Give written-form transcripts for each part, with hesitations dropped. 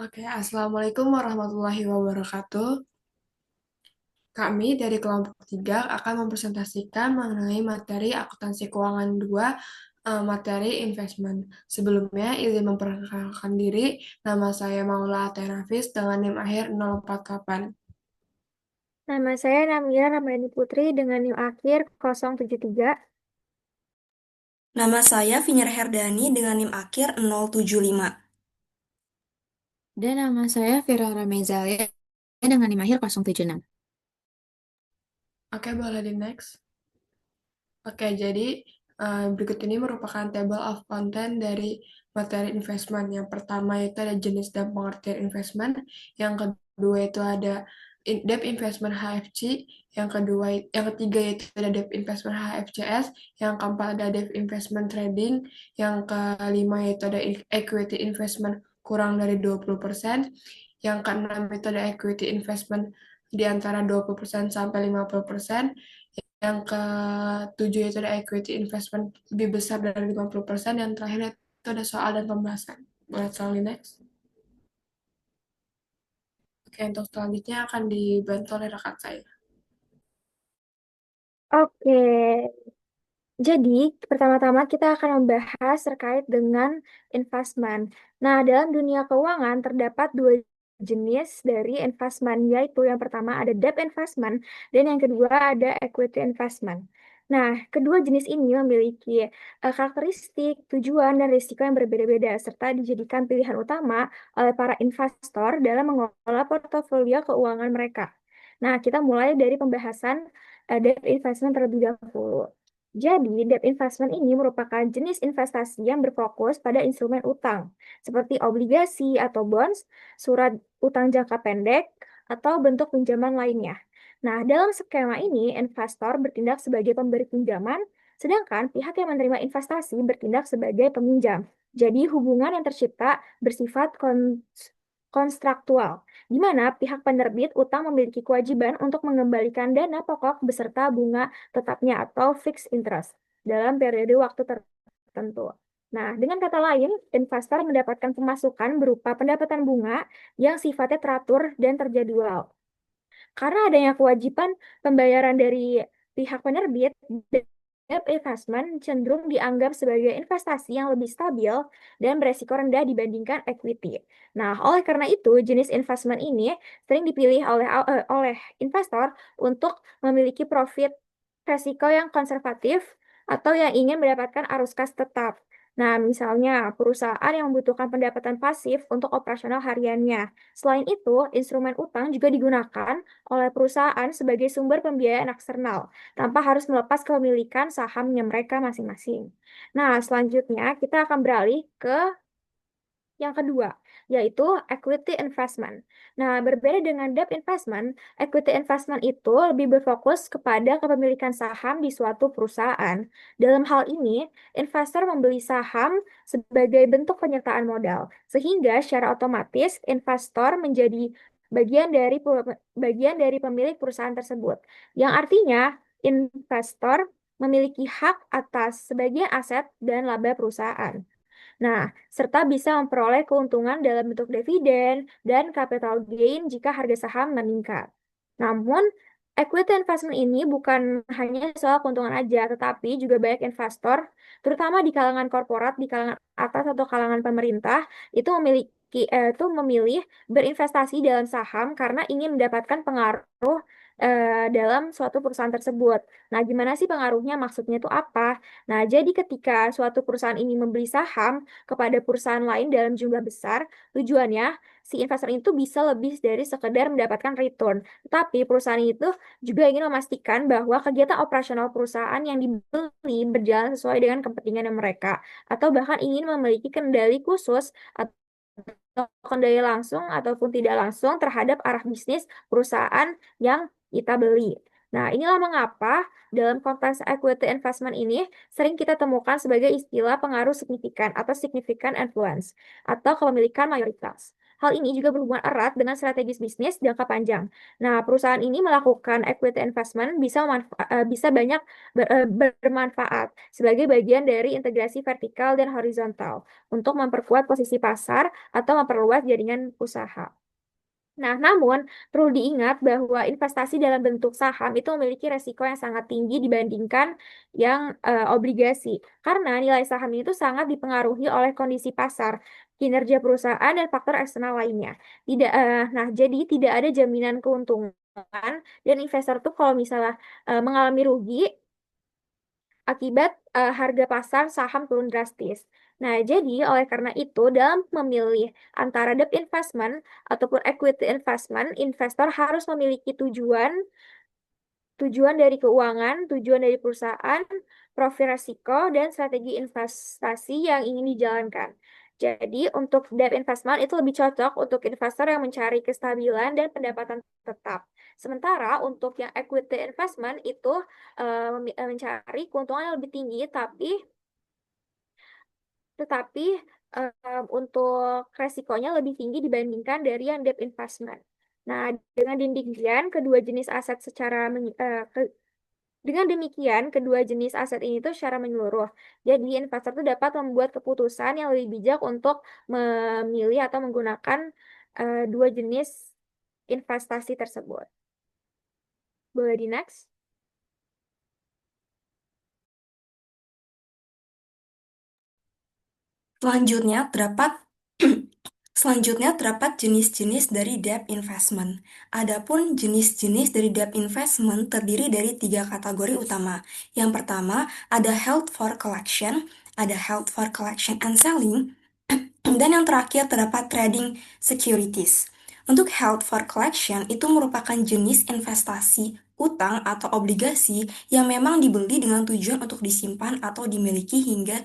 Oke, Assalamualaikum warahmatullahi wabarakatuh. Kami dari kelompok 3 akan mempresentasikan mengenai materi akuntansi keuangan 2, materi investment. Sebelumnya, izin memperkenalkan diri, nama saya Maula Atenafis dengan NIM akhir 048. Nama saya Namira Ramadhani Putri dengan NIM akhir 073. Nama saya Viner Herdani dengan NIM akhir 075. Dan nama saya Vira Ramezalia dengan NIM akhir 076. Oke, boleh di next. Oke, jadi berikut ini merupakan table of content dari materi investment. Yang pertama itu ada jenis dan pengertian investment. Yang kedua itu ada debt investment HFC. Yang ketiga itu ada debt investment HFCS. Yang keempat ada debt investment trading. Yang kelima itu ada equity investment kurang dari 20%. Yang keenam itu ada equity investment di antara 20% sampai 50%. Yang ketujuh itu ada equity investment lebih besar dari 50%. Yang terakhir itu ada soal dan pembahasan. Boleh soal next. Oke, untuk selanjutnya akan dibantu oleh rekan saya. Oke, jadi pertama-tama kita akan membahas terkait dengan investment. Nah, dalam dunia keuangan terdapat dua jenis dari investment, yaitu yang pertama ada debt investment dan yang kedua ada equity investment. Nah, kedua jenis ini memiliki karakteristik, tujuan, dan risiko yang berbeda-beda, serta dijadikan pilihan utama oleh para investor dalam mengelola portofolio keuangan mereka. Nah, kita mulai dari pembahasan debt investment terlebih dahulu. Jadi, debt investment ini merupakan jenis investasi yang berfokus pada instrumen utang, seperti obligasi atau bonds, surat utang jangka pendek, atau bentuk pinjaman lainnya. Nah, dalam skema ini, investor bertindak sebagai pemberi pinjaman, sedangkan pihak yang menerima investasi bertindak sebagai peminjam. Jadi, hubungan yang tercipta bersifat konstruktual, di mana pihak penerbit utang memiliki kewajiban untuk mengembalikan dana pokok beserta bunga tetapnya atau fixed interest dalam periode waktu tertentu. Nah, dengan kata lain, investor mendapatkan pemasukan berupa pendapatan bunga yang sifatnya teratur dan terjadwal. Karena adanya kewajiban pembayaran dari pihak penerbit, debt investment cenderung dianggap sebagai investasi yang lebih stabil dan beresiko rendah dibandingkan equity. Nah, oleh karena itu, jenis investment ini sering dipilih oleh investor untuk memiliki profit resiko yang konservatif atau yang ingin mendapatkan arus kas tetap. Nah, misalnya perusahaan yang membutuhkan pendapatan pasif untuk operasional hariannya. Selain itu, instrumen utang juga digunakan oleh perusahaan sebagai sumber pembiayaan eksternal, tanpa harus melepas kepemilikan sahamnya mereka masing-masing. Nah, selanjutnya kita akan beralih ke yang kedua, yaitu equity investment. Nah, berbeda dengan debt investment, equity investment itu lebih berfokus kepada kepemilikan saham di suatu perusahaan. Dalam hal ini, investor membeli saham sebagai bentuk penyertaan modal, sehingga secara otomatis investor menjadi bagian dari pemilik perusahaan tersebut. Yang artinya, investor memiliki hak atas sebagian aset dan laba perusahaan. Nah, serta bisa memperoleh keuntungan dalam bentuk dividen dan capital gain jika harga saham meningkat. Namun, equity investment ini bukan hanya soal keuntungan aja, tetapi juga banyak investor, terutama di kalangan korporat, di kalangan atas atau kalangan pemerintah, itu memilih berinvestasi dalam saham karena ingin mendapatkan pengaruh dalam suatu perusahaan tersebut. Nah, gimana sih pengaruhnya? Maksudnya itu apa? Nah, jadi ketika suatu perusahaan ini membeli saham kepada perusahaan lain dalam jumlah besar, tujuannya si investor itu bisa lebih dari sekedar mendapatkan return. Tetapi perusahaan itu juga ingin memastikan bahwa kegiatan operasional perusahaan yang dibeli berjalan sesuai dengan kepentingan mereka, atau bahkan ingin memiliki kendali khusus atau kendali langsung ataupun tidak langsung terhadap arah bisnis perusahaan yang kita beli. Nah, inilah mengapa dalam konteks equity investment ini sering kita temukan sebagai istilah pengaruh signifikan atau significant influence atau kepemilikan mayoritas. Hal ini juga berhubungan erat dengan strategis bisnis jangka panjang. Nah, perusahaan ini melakukan equity investment bisa banyak bermanfaat sebagai bagian dari integrasi vertikal dan horizontal untuk memperkuat posisi pasar atau memperluas jaringan usaha. Nah, namun perlu diingat bahwa investasi dalam bentuk saham itu memiliki resiko yang sangat tinggi dibandingkan yang obligasi. Karena nilai saham itu sangat dipengaruhi oleh kondisi pasar, kinerja perusahaan, dan faktor eksternal lainnya. Nah, jadi tidak ada jaminan keuntungan dan investor tuh kalau misalnya mengalami rugi akibat harga pasar saham turun drastis. Nah, jadi oleh karena itu, dalam memilih antara debt investment ataupun equity investment, investor harus memiliki tujuan dari keuangan, tujuan dari perusahaan, profil resiko, dan strategi investasi yang ingin dijalankan. Jadi, untuk debt investment itu lebih cocok untuk investor yang mencari kestabilan dan pendapatan tetap. Sementara untuk yang equity investment itu mencari keuntungan yang lebih tinggi, tetapi untuk resikonya lebih tinggi dibandingkan dari yang debt investment. Nah, dengan demikian kedua jenis aset dengan demikian, kedua jenis aset ini tuh secara menyeluruh. Jadi, investor tuh dapat membuat keputusan yang lebih bijak untuk memilih atau menggunakan dua jenis investasi tersebut. Boleh di next? Selanjutnya terdapat jenis-jenis dari debt investment. Adapun jenis-jenis dari debt investment terdiri dari 3 kategori utama. Yang pertama ada held for collection, ada held for collection and selling, dan yang terakhir terdapat trading securities. Untuk held for collection itu merupakan jenis investasi utang atau obligasi yang memang dibeli dengan tujuan untuk disimpan atau dimiliki hingga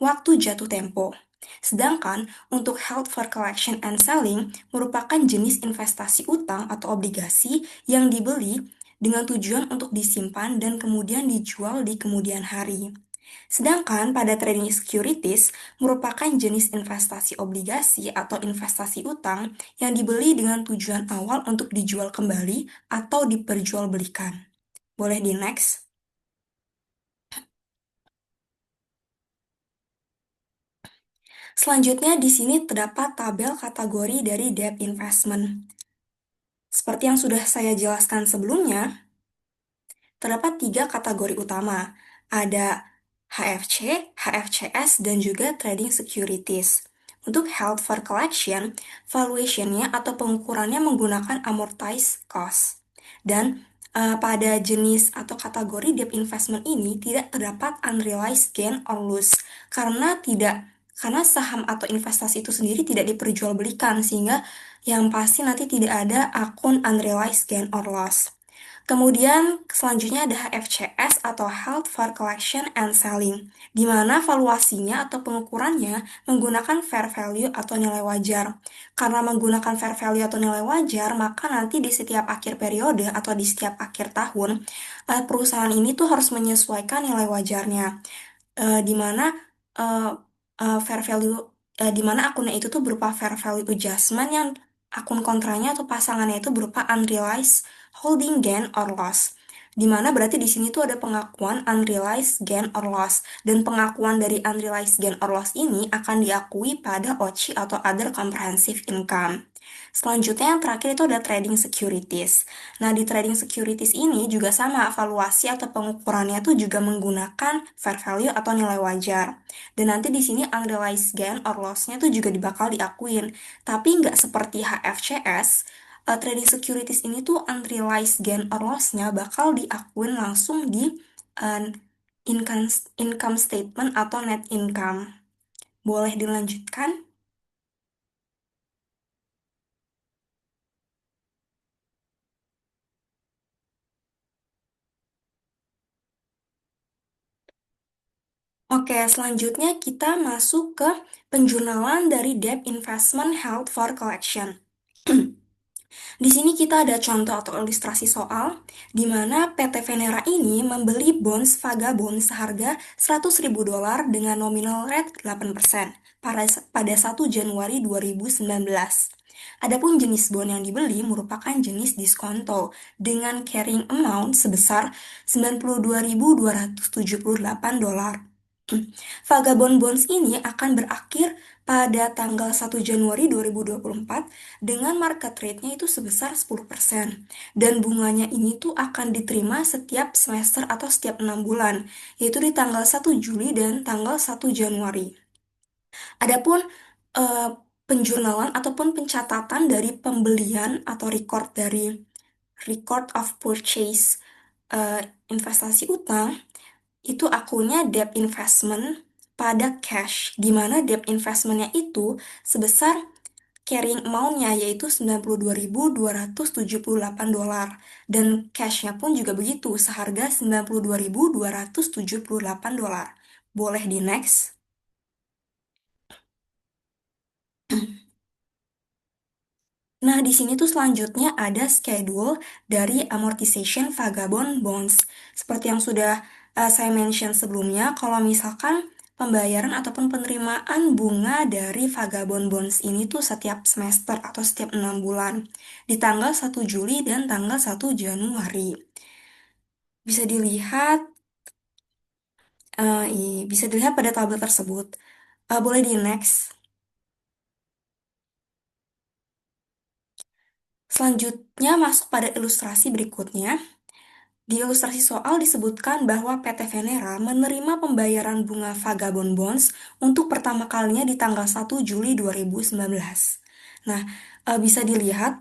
waktu jatuh tempo. Sedangkan untuk held for collection and selling merupakan jenis investasi utang atau obligasi yang dibeli dengan tujuan untuk disimpan dan kemudian dijual di kemudian hari. Sedangkan pada trading securities merupakan jenis investasi obligasi atau investasi utang yang dibeli dengan tujuan awal untuk dijual kembali atau diperjualbelikan. Boleh di next? Selanjutnya di sini terdapat tabel kategori dari debt investment. Seperti yang sudah saya jelaskan sebelumnya, terdapat 3 kategori utama. Ada HFC, HFCS, dan juga trading securities. Untuk held for collection, valuation-nya atau pengukurannya menggunakan amortized cost. Dan pada jenis atau kategori debt investment ini tidak terdapat unrealized gain or loss karena saham atau investasi itu sendiri tidak diperjualbelikan sehingga yang pasti nanti tidak ada akun unrealized gain or loss. Kemudian selanjutnya ada HFCS atau Held for Collection and Selling, di mana valuasinya atau pengukurannya menggunakan fair value atau nilai wajar. Karena menggunakan fair value atau nilai wajar, maka nanti di setiap akhir periode atau di setiap akhir tahun, perusahaan ini tuh harus menyesuaikan nilai wajarnya, di mana fair value, di mana akunnya itu tuh berupa fair value adjustment yang akun kontranya atau pasangannya itu berupa unrealized holding gain or loss. Dimana berarti di sini tuh ada pengakuan unrealized gain or loss dan pengakuan dari unrealized gain or loss ini akan diakui pada OCI atau other comprehensive income. Selanjutnya yang terakhir itu ada trading securities. Nah, di trading securities ini juga sama valuasi atau pengukurannya tuh juga menggunakan fair value atau nilai wajar. Dan nanti di sini unrealized gain or loss-nya tuh juga bakal diakuin. Tapi nggak seperti HFCS, trading securities ini tuh unrealized gain or loss-nya bakal diakuin langsung di income statement atau net income. Boleh dilanjutkan? Oke, selanjutnya kita masuk ke penjurnalan dari debt investment held for collection. Di sini kita ada contoh atau ilustrasi soal di mana PT Venera ini membeli bonds vagabond seharga $100.000 dengan nominal rate 8% pada 1 Januari 2019. Adapun jenis bond yang dibeli merupakan jenis diskonto dengan carrying amount sebesar $92.278. Vagabond Bonds ini akan berakhir pada tanggal 1 Januari 2024 dengan market rate-nya itu sebesar 10%. Dan bunganya ini tuh akan diterima setiap semester atau setiap 6 bulan, yaitu di tanggal 1 Juli dan tanggal 1 Januari. Adapun eh, penjurnalan ataupun pencatatan dari pembelian atau record of purchase eh, investasi utang itu akunnya debt investment pada cash, di mana debt investmentnya itu sebesar carrying amount-nya yaitu $92.278 dan cash-nya pun juga begitu seharga $92.278. Boleh di next. Nah, di sini tuh selanjutnya ada schedule dari amortization vagabond bonds. Seperti yang sudah saya mention sebelumnya, kalau misalkan pembayaran ataupun penerimaan bunga dari vagabond bonds ini tuh setiap semester atau setiap 6 bulan di tanggal 1 Juli dan tanggal 1 Januari. Bisa dilihat bisa dilihat pada tabel tersebut. Boleh di next. Selanjutnya masuk pada ilustrasi berikutnya. Di ilustrasi soal disebutkan bahwa PT Venera menerima pembayaran bunga Vagabond Bonds untuk pertama kalinya di tanggal 1 Juli 2019. Nah, bisa dilihat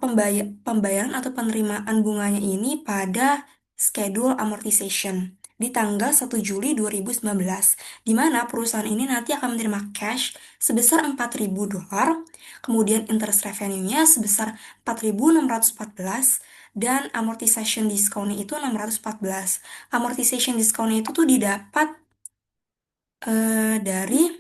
pembayaran atau penerimaan bunganya ini pada schedule amortization di tanggal 1 Juli 2019, di mana perusahaan ini nanti akan menerima cash sebesar $4.000, kemudian interest revenue-nya sebesar 4.614, dan amortization discount itu 614. Amortization discount itu tuh didapat dari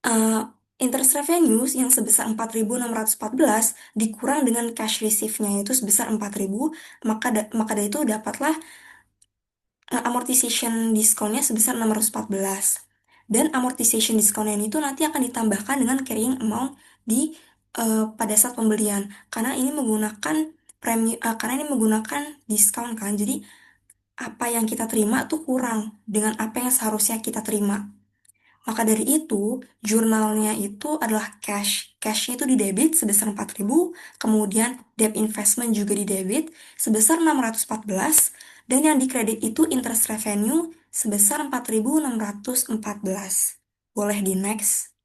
eh, interest revenues yang sebesar 4.614 dikurang dengan cash receive-nya yaitu sebesar 4.000, maka dari itu dapatlah amortization discount-nya sebesar 614. Dan amortization discount ini tuh nanti akan ditambahkan dengan carrying amount pada saat pembelian karena ini menggunakan karena ini menggunakan diskon kan. Jadi apa yang kita terima tuh kurang dengan apa yang seharusnya kita terima. Maka dari itu, jurnalnya itu adalah cash. Cashnya itu di debit sebesar 4.000, kemudian debt investment juga di debit sebesar 614, dan yang di kredit itu interest revenue sebesar 4.614. Boleh di next.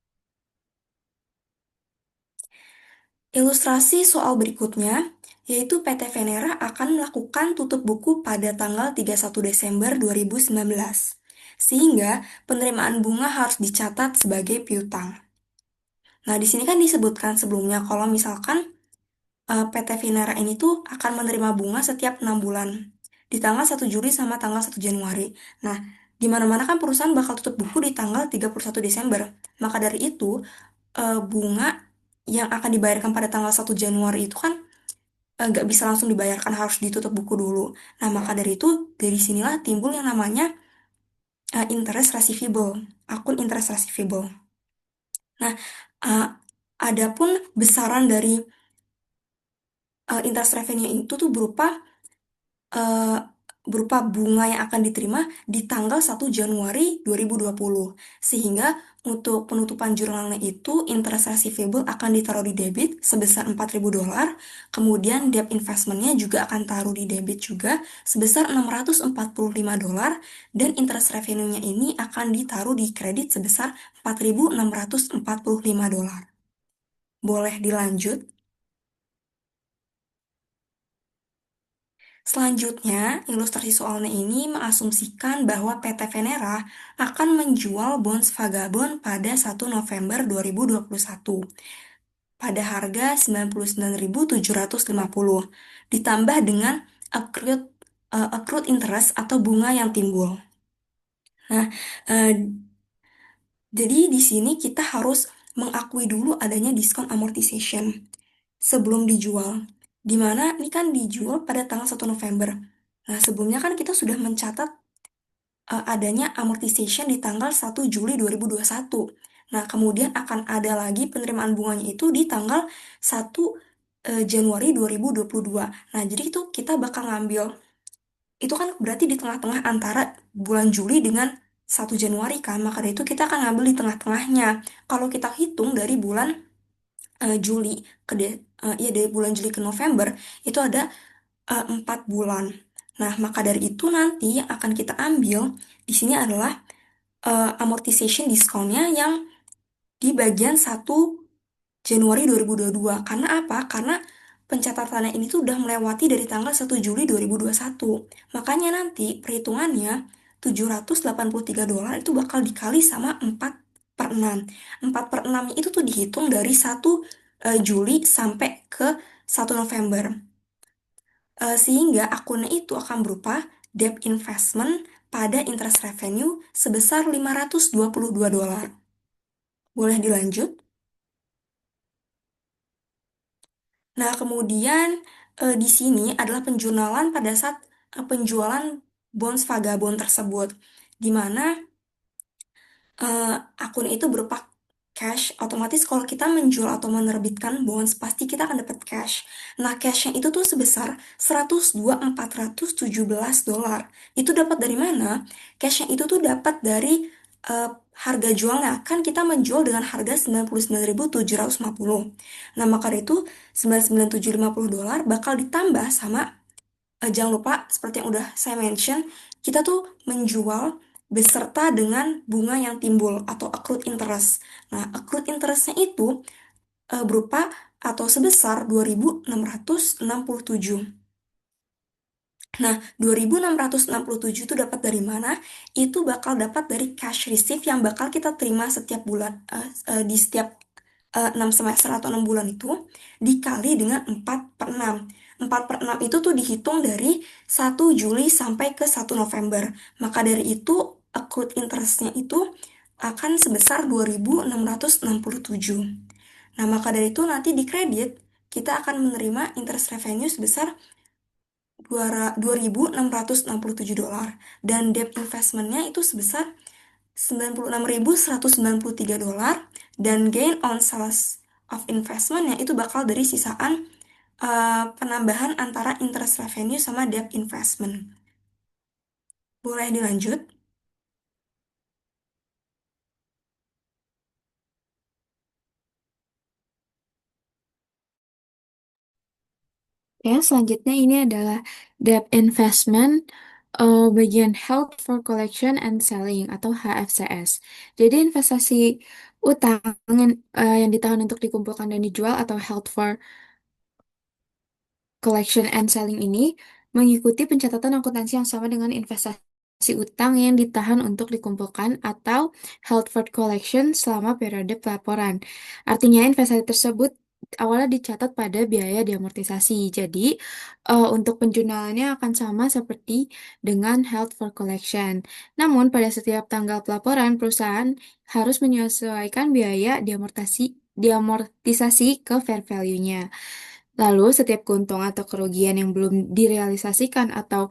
Ilustrasi soal berikutnya, yaitu PT Venera akan melakukan tutup buku pada tanggal 31 Desember 2019, sehingga penerimaan bunga harus dicatat sebagai piutang. Nah, di sini kan disebutkan sebelumnya kalau misalkan PT Venera ini tuh akan menerima bunga setiap 6 bulan, di tanggal 1 Juli sama tanggal 1 Januari. Nah, di mana-mana kan perusahaan bakal tutup buku di tanggal 31 Desember. Maka dari itu, bunga yang akan dibayarkan pada tanggal 1 Januari itu kan nggak bisa langsung dibayarkan, harus ditutup buku dulu. Nah, maka dari itu, dari sinilah timbul yang namanya interest receivable, akun interest receivable. Nah, uh, adapun besaran dari interest revenue itu tuh uh, berupa bunga yang akan diterima di tanggal 1 Januari 2020. Sehingga untuk penutupan jurnalnya itu interest receivable akan ditaruh di debit sebesar $4.000, kemudian debt investmentnya juga akan taruh di debit juga sebesar $645, dan interest revenue-nya ini akan ditaruh di kredit sebesar $4.645. Boleh dilanjut? Selanjutnya, ilustrasi soalnya ini mengasumsikan bahwa PT Venera akan menjual bonds Vagabond pada 1 November 2021 pada harga 99.750 ditambah dengan accrued interest atau bunga yang timbul. Nah, eh, jadi di sini kita harus mengakui dulu adanya diskon amortization sebelum dijual. Dimana ini kan dijual pada tanggal 1 November. Nah, sebelumnya kan kita sudah mencatat adanya amortization di tanggal 1 Juli 2021. Nah, kemudian akan ada lagi penerimaan bunganya itu di tanggal 1 Januari 2022. Nah, jadi itu kita bakal ngambil, itu kan berarti di tengah-tengah antara bulan Juli dengan 1 Januari kan, maka dari itu kita akan ngambil di tengah-tengahnya. Kalau kita hitung dari bulan Juli ya dari bulan Juli ke November, itu ada 4 bulan. Nah, maka dari itu nanti yang akan kita ambil di sini adalah amortization diskonnya yang di bagian 1 Januari 2022. Karena apa? Karena pencatatannya ini tuh udah melewati dari tanggal 1 Juli 2021. Makanya nanti perhitungannya $783 itu bakal dikali sama 4/6. 4/6 itu tuh dihitung dari 1 Juli sampai ke 1 November. Sehingga akunnya itu akan berupa debt investment pada interest revenue sebesar $522. Boleh dilanjut? Nah, kemudian di sini adalah penjurnalan pada saat penjualan bonds vagabond tersebut, di mana eh, akun itu berupa cash. Otomatis kalau kita menjual atau menerbitkan bonds, pasti kita akan dapat cash. Nah, cashnya itu tuh sebesar $102.417. Itu dapat dari mana? Cashnya itu tuh dapat dari eh, harga jualnya. Kan kita menjual dengan harga 99.750. Nah, maka dari itu $99.750 bakal ditambah sama, jangan lupa seperti yang udah saya mention, kita tuh menjual beserta dengan bunga yang timbul atau accrued interest. Nah, accrued interestnya itu berupa atau sebesar 2.667. Nah, 2.667 itu dapat dari mana? Itu bakal dapat dari cash receipt yang bakal kita terima setiap bulan, di setiap 6 semester atau 6 bulan itu dikali dengan 4/6. 4/6 itu tuh dihitung dari 1 Juli sampai ke 1 November. Maka dari itu accrued interestnya itu akan sebesar 2.667. Nah, maka dari itu nanti di kredit kita akan menerima interest revenue sebesar $2.667 dan debt investmentnya itu sebesar $96.193 dan gain on sales of investmentnya itu bakal dari sisaan penambahan antara interest revenue sama debt investment. Boleh dilanjut? Ya, selanjutnya ini adalah debt investment bagian held for collection and selling atau HFCS. Jadi investasi utang yang ditahan untuk dikumpulkan dan dijual atau held for collection and selling ini mengikuti pencatatan akuntansi yang sama dengan investasi utang yang ditahan untuk dikumpulkan atau held for collection selama periode pelaporan. Artinya investasi tersebut awalnya dicatat pada biaya diamortisasi. Jadi untuk penjurnalannya akan sama seperti dengan held for collection. Namun pada setiap tanggal pelaporan perusahaan harus menyesuaikan biaya diamortisasi ke fair value-nya. Lalu, setiap keuntungan atau kerugian yang belum direalisasikan atau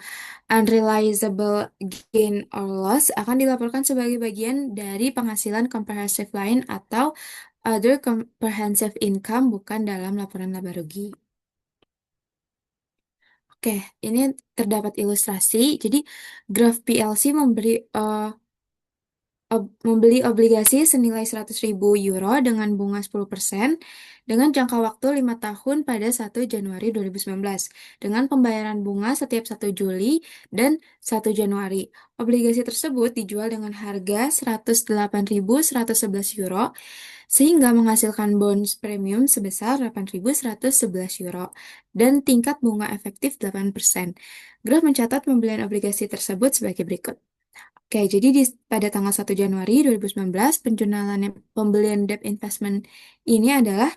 unrealizable gain or loss akan dilaporkan sebagai bagian dari penghasilan komprehensif lain atau other comprehensive income, bukan dalam laporan laba rugi. Oke, ini terdapat ilustrasi. Jadi, graf PLC membeli obligasi senilai 100.000 euro dengan bunga 10% dengan jangka waktu 5 tahun pada 1 Januari 2019 dengan pembayaran bunga setiap 1 Juli dan 1 Januari. Obligasi tersebut dijual dengan harga 108.111 euro sehingga menghasilkan bonus premium sebesar 8.111 euro dan tingkat bunga efektif 8%. Graf mencatat pembelian obligasi tersebut sebagai berikut. Oke, jadi pada tanggal 1 Januari 2019, penjualan pembelian debt investment ini adalah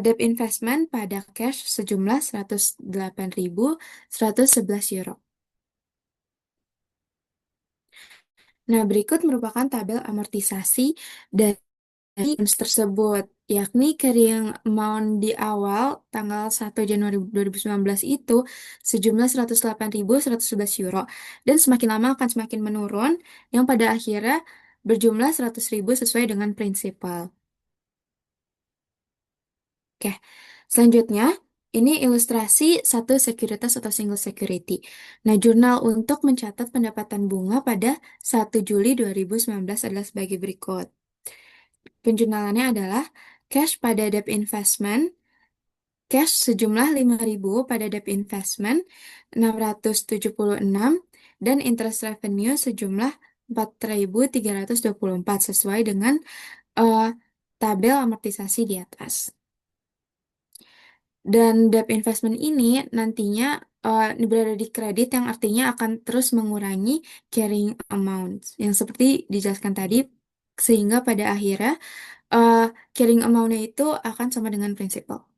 debt investment pada cash sejumlah 108.111 euro. Nah, berikut merupakan tabel amortisasi dari bonds tersebut, yakni carrying amount di awal tanggal 1 Januari 2019 itu sejumlah 108.111 euro dan semakin lama akan semakin menurun yang pada akhirnya berjumlah 100.000 sesuai dengan prinsipal. Oke, selanjutnya ini ilustrasi satu sekuritas atau single security. Nah, jurnal untuk mencatat pendapatan bunga pada 1 Juli 2019 adalah sebagai berikut. Penjurnalannya adalah cash pada debt investment, cash sejumlah 5.000 pada debt investment 676 dan interest revenue sejumlah 4.324 sesuai dengan eh, tabel amortisasi di atas. Dan debt investment ini nantinya berada di kredit yang artinya akan terus mengurangi carrying amount yang seperti dijelaskan tadi sehingga pada akhirnya eh, carrying amount-nya itu akan sama dengan prinsipal.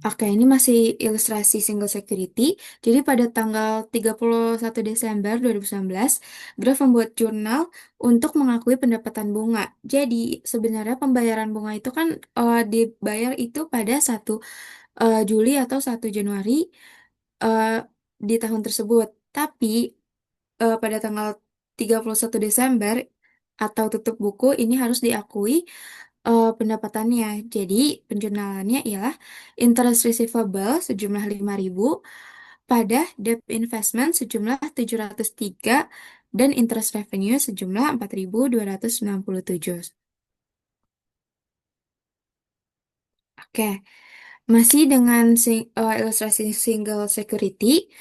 Oke, ini masih ilustrasi single security. Jadi pada tanggal 31 Desember 2019, Graf membuat jurnal untuk mengakui pendapatan bunga. Jadi sebenarnya pembayaran bunga itu kan dibayar itu pada 1 Juli atau 1 Januari eh, di tahun tersebut. Tapi pada tanggal 31 Desember atau tutup buku ini harus diakui pendapatannya. Jadi penjurnalannya ialah interest receivable sejumlah 5.000 pada debt investment sejumlah 703 dan interest revenue sejumlah 4.297. Oke, masih dengan ilustrasi single security.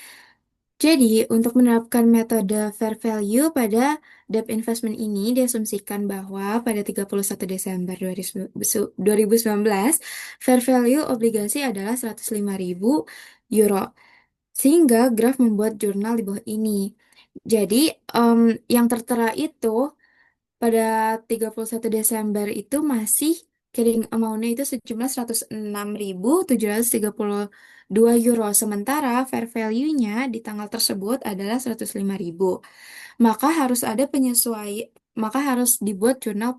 Jadi, untuk menerapkan metode fair value pada debt investment ini, diasumsikan bahwa pada 31 Desember 2019, fair value obligasi adalah 105.000 euro. Sehingga Graf membuat jurnal di bawah ini. Jadi, em, yang tertera itu pada 31 Desember itu masih carrying amount-nya itu sejumlah 106.732 euro. Sementara fair value-nya di tanggal tersebut adalah 105.000. Maka harus ada maka harus dibuat jurnal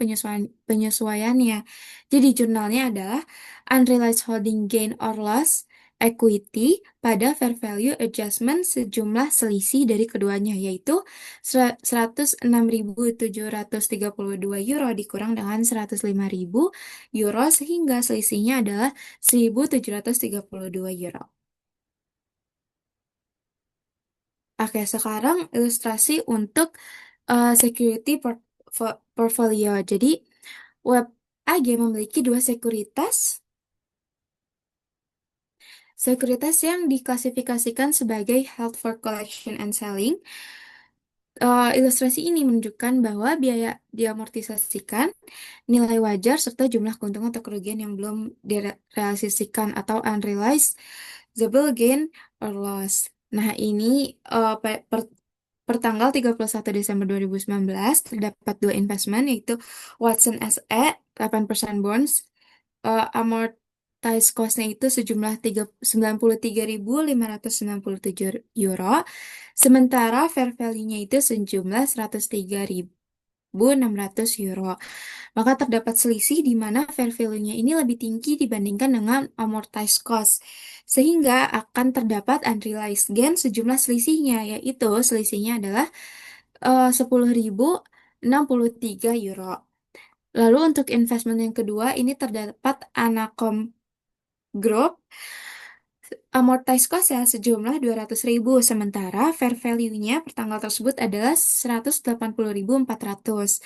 penyesuaiannya. Jadi jurnalnya adalah unrealized holding gain or loss equity pada fair value adjustment sejumlah selisih dari keduanya yaitu 106.732 euro dikurang dengan 105.000 euro sehingga selisihnya adalah 1.732 euro. Oke, sekarang ilustrasi untuk security portfolio. Jadi, web AG memiliki dua sekuritas. Sekuritas yang diklasifikasikan sebagai held for collection and selling. Ilustrasi ini menunjukkan bahwa biaya diamortisasikan, nilai wajar, serta jumlah keuntungan atau kerugian yang belum direalisasikan atau unrealizable gain or loss. Nah, ini per tanggal 31 Desember 2019 terdapat dua investment yaitu Watson SE 8% bonds amortized cost-nya itu sejumlah 93.597 euro. Sementara fair value-nya itu sejumlah 103.600 euro. Maka terdapat selisih di mana fair value-nya ini lebih tinggi dibandingkan dengan amortized cost. Sehingga akan terdapat unrealized gain sejumlah selisihnya, yaitu selisihnya adalah 10.063 euro. Lalu untuk investment yang kedua, ini terdapat Anacom Group. Amortized cost ya sejumlah 200.000, sementara fair value-nya per tanggal tersebut adalah 180.400.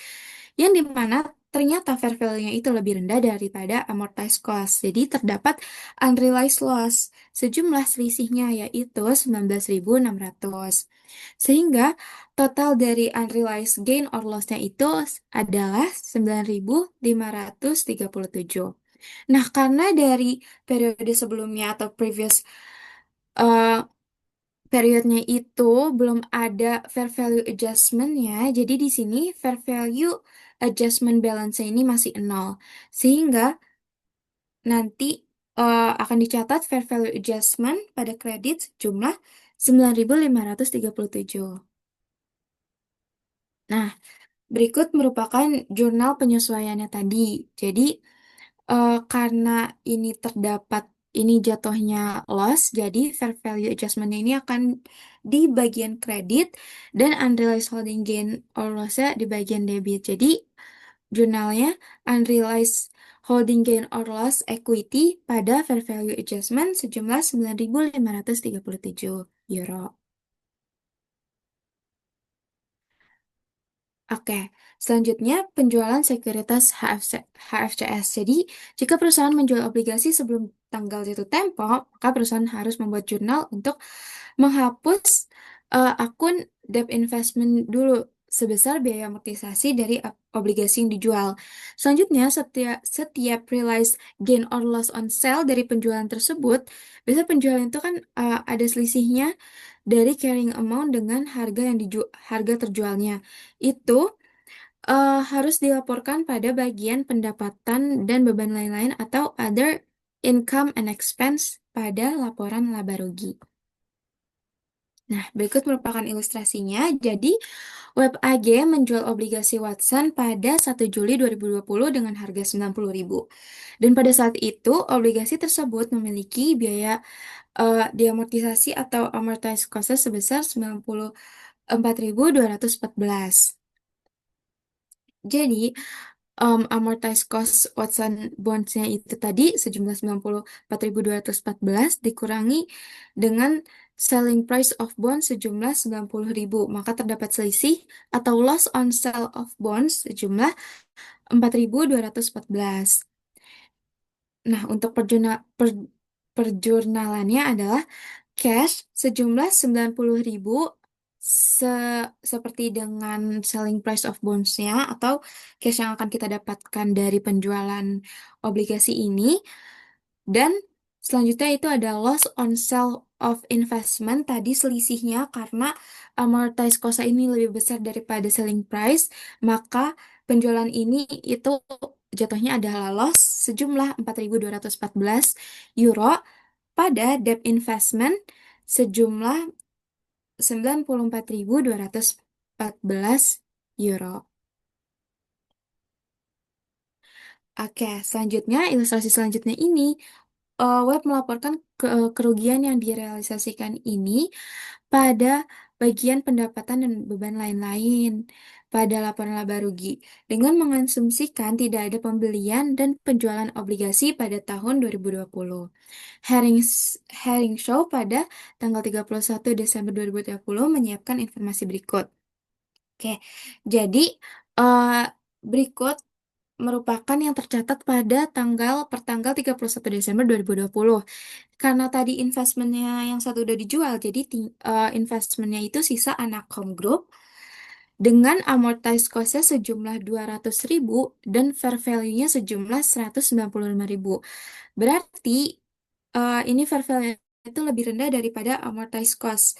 Yang dimana ternyata fair value-nya itu lebih rendah daripada amortized cost. Jadi terdapat unrealized loss sejumlah selisihnya yaitu 19.600. Sehingga total dari unrealized gain or loss-nya itu adalah 9.537. Nah, karena dari periode sebelumnya atau previous uh, periodnya itu belum ada fair value adjustment-nya, jadi di sini fair value adjustment balance ini masih nol. Sehingga nanti akan dicatat fair value adjustment pada kredit jumlah 9.537. Nah, berikut merupakan jurnal penyesuaiannya tadi. Jadi, karena ini terdapat ini jatuhnya loss, jadi fair value adjustment ini akan di bagian kredit dan unrealized holding gain or loss-nya di bagian debit. Jadi jurnalnya unrealized holding gain or loss equity pada fair value adjustment sejumlah 9.537 euro. Oke, selanjutnya penjualan sekuritas HFCS. Jadi, jika perusahaan menjual obligasi sebelum tanggal jatuh tempo, maka perusahaan harus membuat jurnal untuk menghapus akun debt investment dulu sebesar biaya amortisasi dari obligasi yang dijual. Selanjutnya, setiap realized gain or loss on sale dari penjualan tersebut, biasa penjualan itu kan ada selisihnya dari carrying amount dengan harga terjualnya. Itu harus dilaporkan pada bagian pendapatan dan beban lain-lain atau other income and expense pada laporan laba rugi. Nah, berikut merupakan ilustrasinya. Jadi, Web AG menjual obligasi Watson pada 1 Juli 2020 dengan harga 90.000. Dan pada saat itu, obligasi tersebut memiliki biaya diamortisasi atau amortized cost sebesar 94.214. Jadi, amortized cost Watson Bonds-nya itu tadi sejumlah 94.214 dikurangi dengan selling price of bonds sejumlah 90.000. Maka terdapat selisih atau loss on sale of bonds sejumlah 4.214. Nah, untuk perjurnalannya adalah cash sejumlah 90.000 seperti dengan selling price of bonds-nya atau cash yang akan kita dapatkan dari penjualan obligasi ini. Dan selanjutnya itu ada loss on sale of investment. Tadi selisihnya karena amortized cost ini lebih besar daripada selling price, maka penjualan ini itu jatuhnya adalah loss sejumlah 4.214 euro pada debt investment sejumlah 94.214 euro. Oke, selanjutnya ilustrasi selanjutnya ini web melaporkan kerugian yang direalisasikan ini pada bagian pendapatan dan beban lain-lain pada laporan laba rugi dengan mengasumsikan tidak ada pembelian dan penjualan obligasi pada tahun 2020. Herring Show pada tanggal 31 Desember 2020 menyiapkan informasi berikut. Oke, jadi eh, berikut merupakan yang tercatat pada pertanggal 31 Desember 2020. Karena tadi investmentnya yang satu udah dijual, jadi investmentnya itu sisa Anacom Group dengan amortized cost-nya sejumlah 200.000 dan fair value-nya sejumlah 195.000. Berarti ini fair value itu lebih rendah daripada amortized cost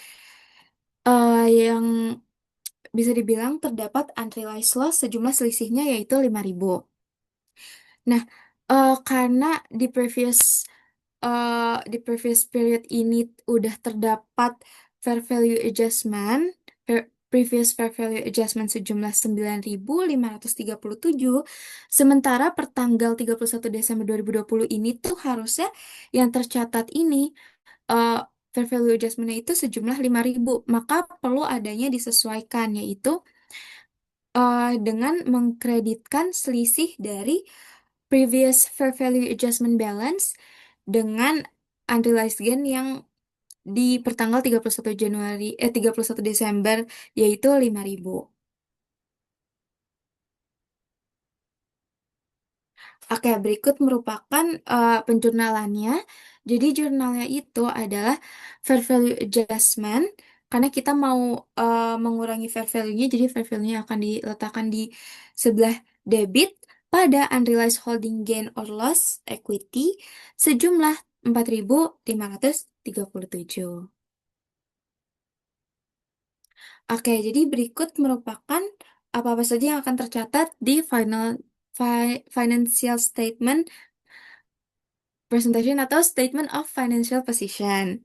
yang bisa dibilang terdapat unrealized loss sejumlah selisihnya yaitu 5.000. Nah, karena di previous period ini udah terdapat fair value adjustment, previous fair value adjustment sejumlah 9.537, sementara per tanggal 31 Desember 2020 ini tuh harusnya yang tercatat ini uh, fair value adjustment itu sejumlah 5.000, maka perlu adanya disesuaikan yaitu dengan mengkreditkan selisih dari previous fair value adjustment balance dengan unrealized gain yang di pertanggal 31 Desember yaitu 5.000. Oke, berikut merupakan penjurnalannya. Jadi jurnalnya itu adalah fair value adjustment karena kita mau mengurangi fair value-nya, jadi fair value-nya akan diletakkan di sebelah debit pada unrealized holding gain or loss equity sejumlah 4.537. Oke, jadi berikut merupakan apa-apa saja yang akan tercatat di financial statement presentation atau statement of financial position.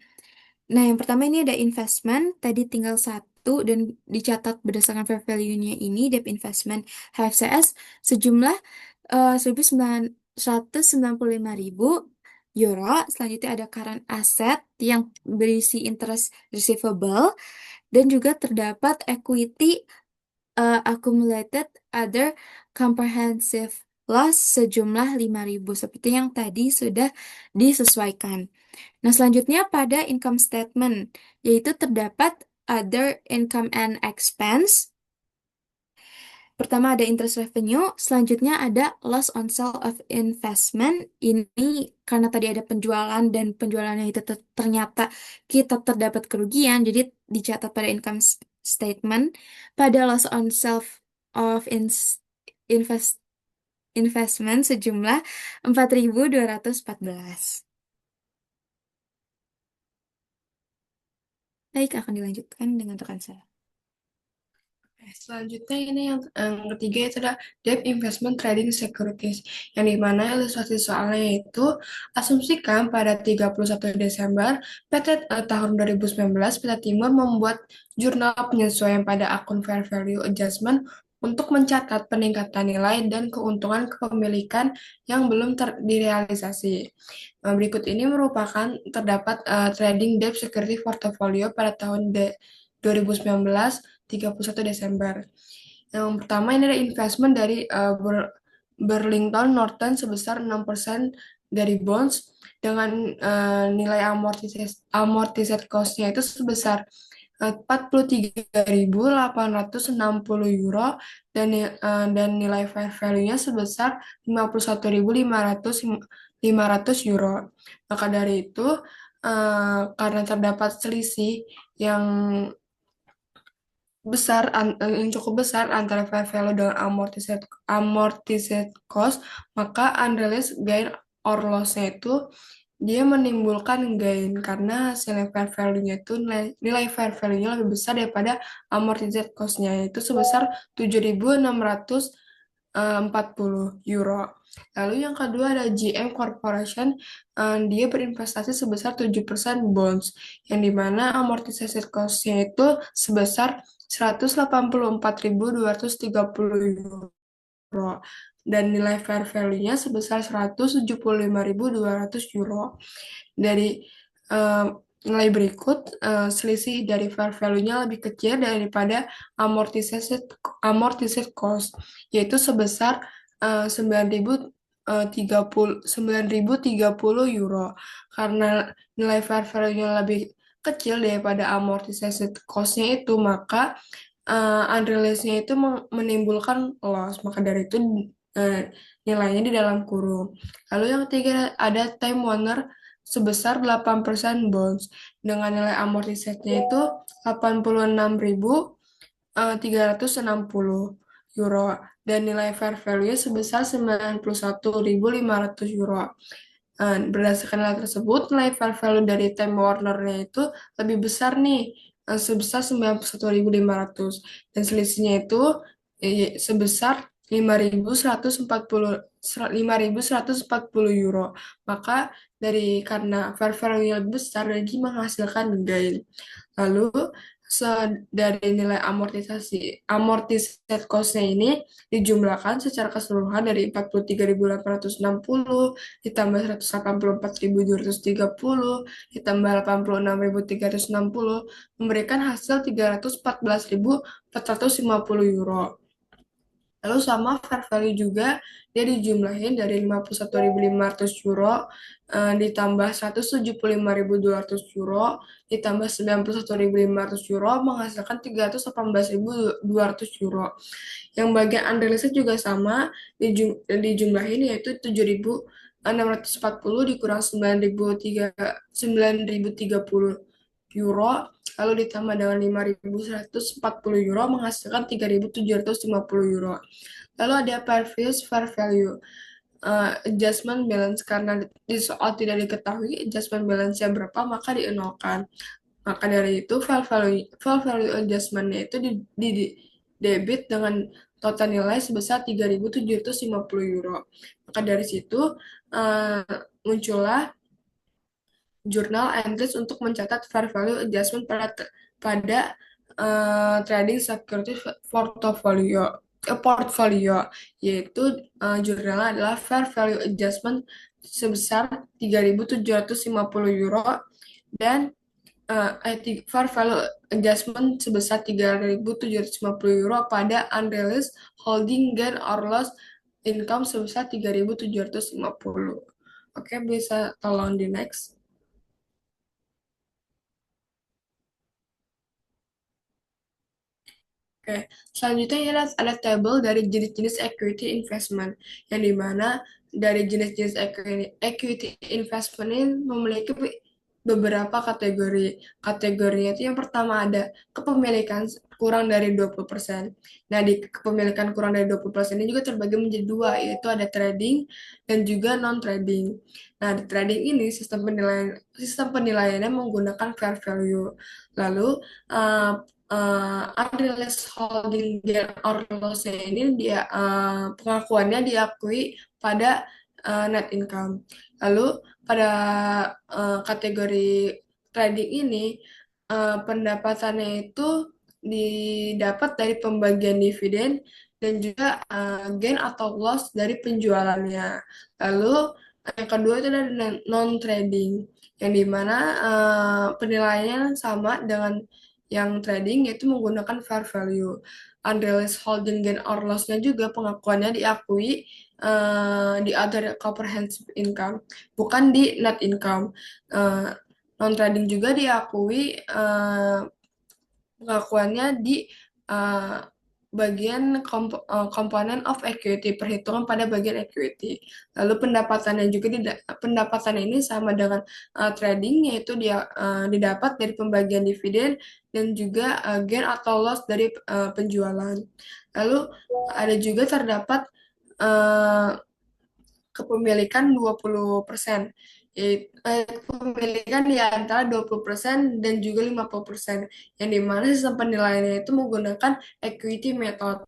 Nah, yang pertama ini ada investment, tadi tinggal satu dan dicatat berdasarkan fair value-nya ini, debt investment HFCS sejumlah 195.000 euro. Selanjutnya ada current asset yang berisi interest receivable dan juga terdapat equity accumulated other comprehensive loss sejumlah 5.000 seperti yang tadi sudah disesuaikan. Nah, selanjutnya pada income statement yaitu terdapat other income and expense. Pertama ada interest revenue, selanjutnya ada loss on sale of investment. Ini karena tadi ada penjualan dan penjualannya itu ternyata kita terdapat kerugian, jadi dicatat pada income statement. Pada loss on sale of invest investment sejumlah 4.214. Baik, akan dilanjutkan dengan rekan saya. Selanjutnya ini yang ketiga itu adalah debt investment trading securities, yang dimana ilustrasi soalnya itu asumsikan pada 31 Desember tahun 2019 PT Timur membuat jurnal penyesuaian pada akun fair value adjustment untuk mencatat peningkatan nilai dan keuntungan kepemilikan yang belum direalisasi. Berikut ini merupakan terdapat trading debt security portfolio pada tahun 2019 31 Desember. Yang pertama ini ada investment dari Burlington Northern sebesar 6% dari bonds dengan nilai amortisasi cost-nya itu sebesar 43.860 euro dan nilai fair value-nya sebesar 51.500 euro. Maka dari itu karena terdapat selisih yang yang cukup besar antara fair value dengan amortized cost, maka unrealized gain or loss-nya itu dia menimbulkan gain karena hasilnya fair value-nya itu nilai fair value-nya lebih besar daripada amortized cost-nya, itu sebesar 7.640 euro. Lalu yang kedua ada GM Corporation, dia berinvestasi sebesar 7% bonds, yang dimana amortisasi cost-nya itu sebesar 184.230 euro dan nilai fair value-nya sebesar 175.200 euro. Dari nilai berikut, selisih dari fair value-nya lebih kecil daripada amortisasi cost, yaitu sebesar 9.030 euro. Karena nilai fair value-nya lebih kecil daripada amortisasi cost-nya itu, maka unrealized-nya itu menimbulkan loss. Maka dari itu nilainya di dalam kurung. Lalu yang ketiga ada Time Warner sebesar 8% bonds dengan nilai amortisasinya itu 86.360 euro dan nilai fair value sebesar 91.500 euro. Berdasarkan nilai tersebut, nilai fair value dari Time Warner-nya itu lebih besar nih, sebesar 91.500 dan selisihnya itu sebesar 5.140 euro. Maka karena fair value lebih besar, jadi menghasilkan gain. Lalu dari nilai amortisasi cost-nya ini dijumlahkan secara keseluruhan dari 43.860 ditambah 184.230 ditambah 86.360 memberikan hasil 314.450 euro. Lalu sama fair value juga dia dijumlahin dari 51.500 euro ditambah 175.200 euro ditambah 91.500 euro menghasilkan 318.200 euro. Yang bagian unrealized juga sama dijumlahin yaitu 7.640 dikurang 9.030 euro lalu ditambah dengan 5.140 euro menghasilkan 3.750 euro. Lalu ada previous fair value adjustment balance, karena di soal tidak diketahui adjustment balance-nya berapa maka dienolkan. Maka dari itu fair value adjustment-nya itu di debit dengan total nilai sebesar 3.750 euro. Maka dari situ muncullah jurnal entries untuk mencatat fair value adjustment pada trading security portfolio, yaitu jurnalnya adalah fair value adjustment sebesar 3.750 euro dan fair value adjustment sebesar 3.750 euro pada unrealized holding gain or loss income sebesar 3.750. Oke, bisa tolong di next. Oke, selanjutnya ini ada tabel dari jenis-jenis equity investment, yang dimana dari jenis-jenis equity investment ini memiliki beberapa kategori. Kategorinya itu yang pertama ada kepemilikan kurang dari 20%. Nah, di kepemilikan kurang dari 20% ini juga terbagi menjadi dua, yaitu ada trading dan juga non-trading. Nah, di trading ini sistem penilaiannya menggunakan fair value. Lalu, uh, unrealized holding gain or loss ini dia pengakuannya diakui pada net income. Lalu pada kategori trading ini pendapatannya itu didapat dari pembagian dividen dan juga gain atau loss dari penjualannya. Lalu yang kedua itu ada non trading yang dimana penilaiannya sama dengan yang trading yaitu menggunakan fair value. Unrealized holding gain or loss-nya juga pengakuannya diakui di other comprehensive income, bukan di net income. Non trading juga diakui pengakuannya di uh, bagian komponen of equity, perhitungan pada bagian equity. Lalu pendapatannya ini sama dengan trading, yaitu dia didapat dari pembagian dividen dan juga gain atau loss dari penjualan. Lalu ada juga terdapat uh, kepemilikan 20%, yaitu kepemilikan di antara 20% dan juga 50%, yang dimana sistem penilaiannya itu menggunakan equity method,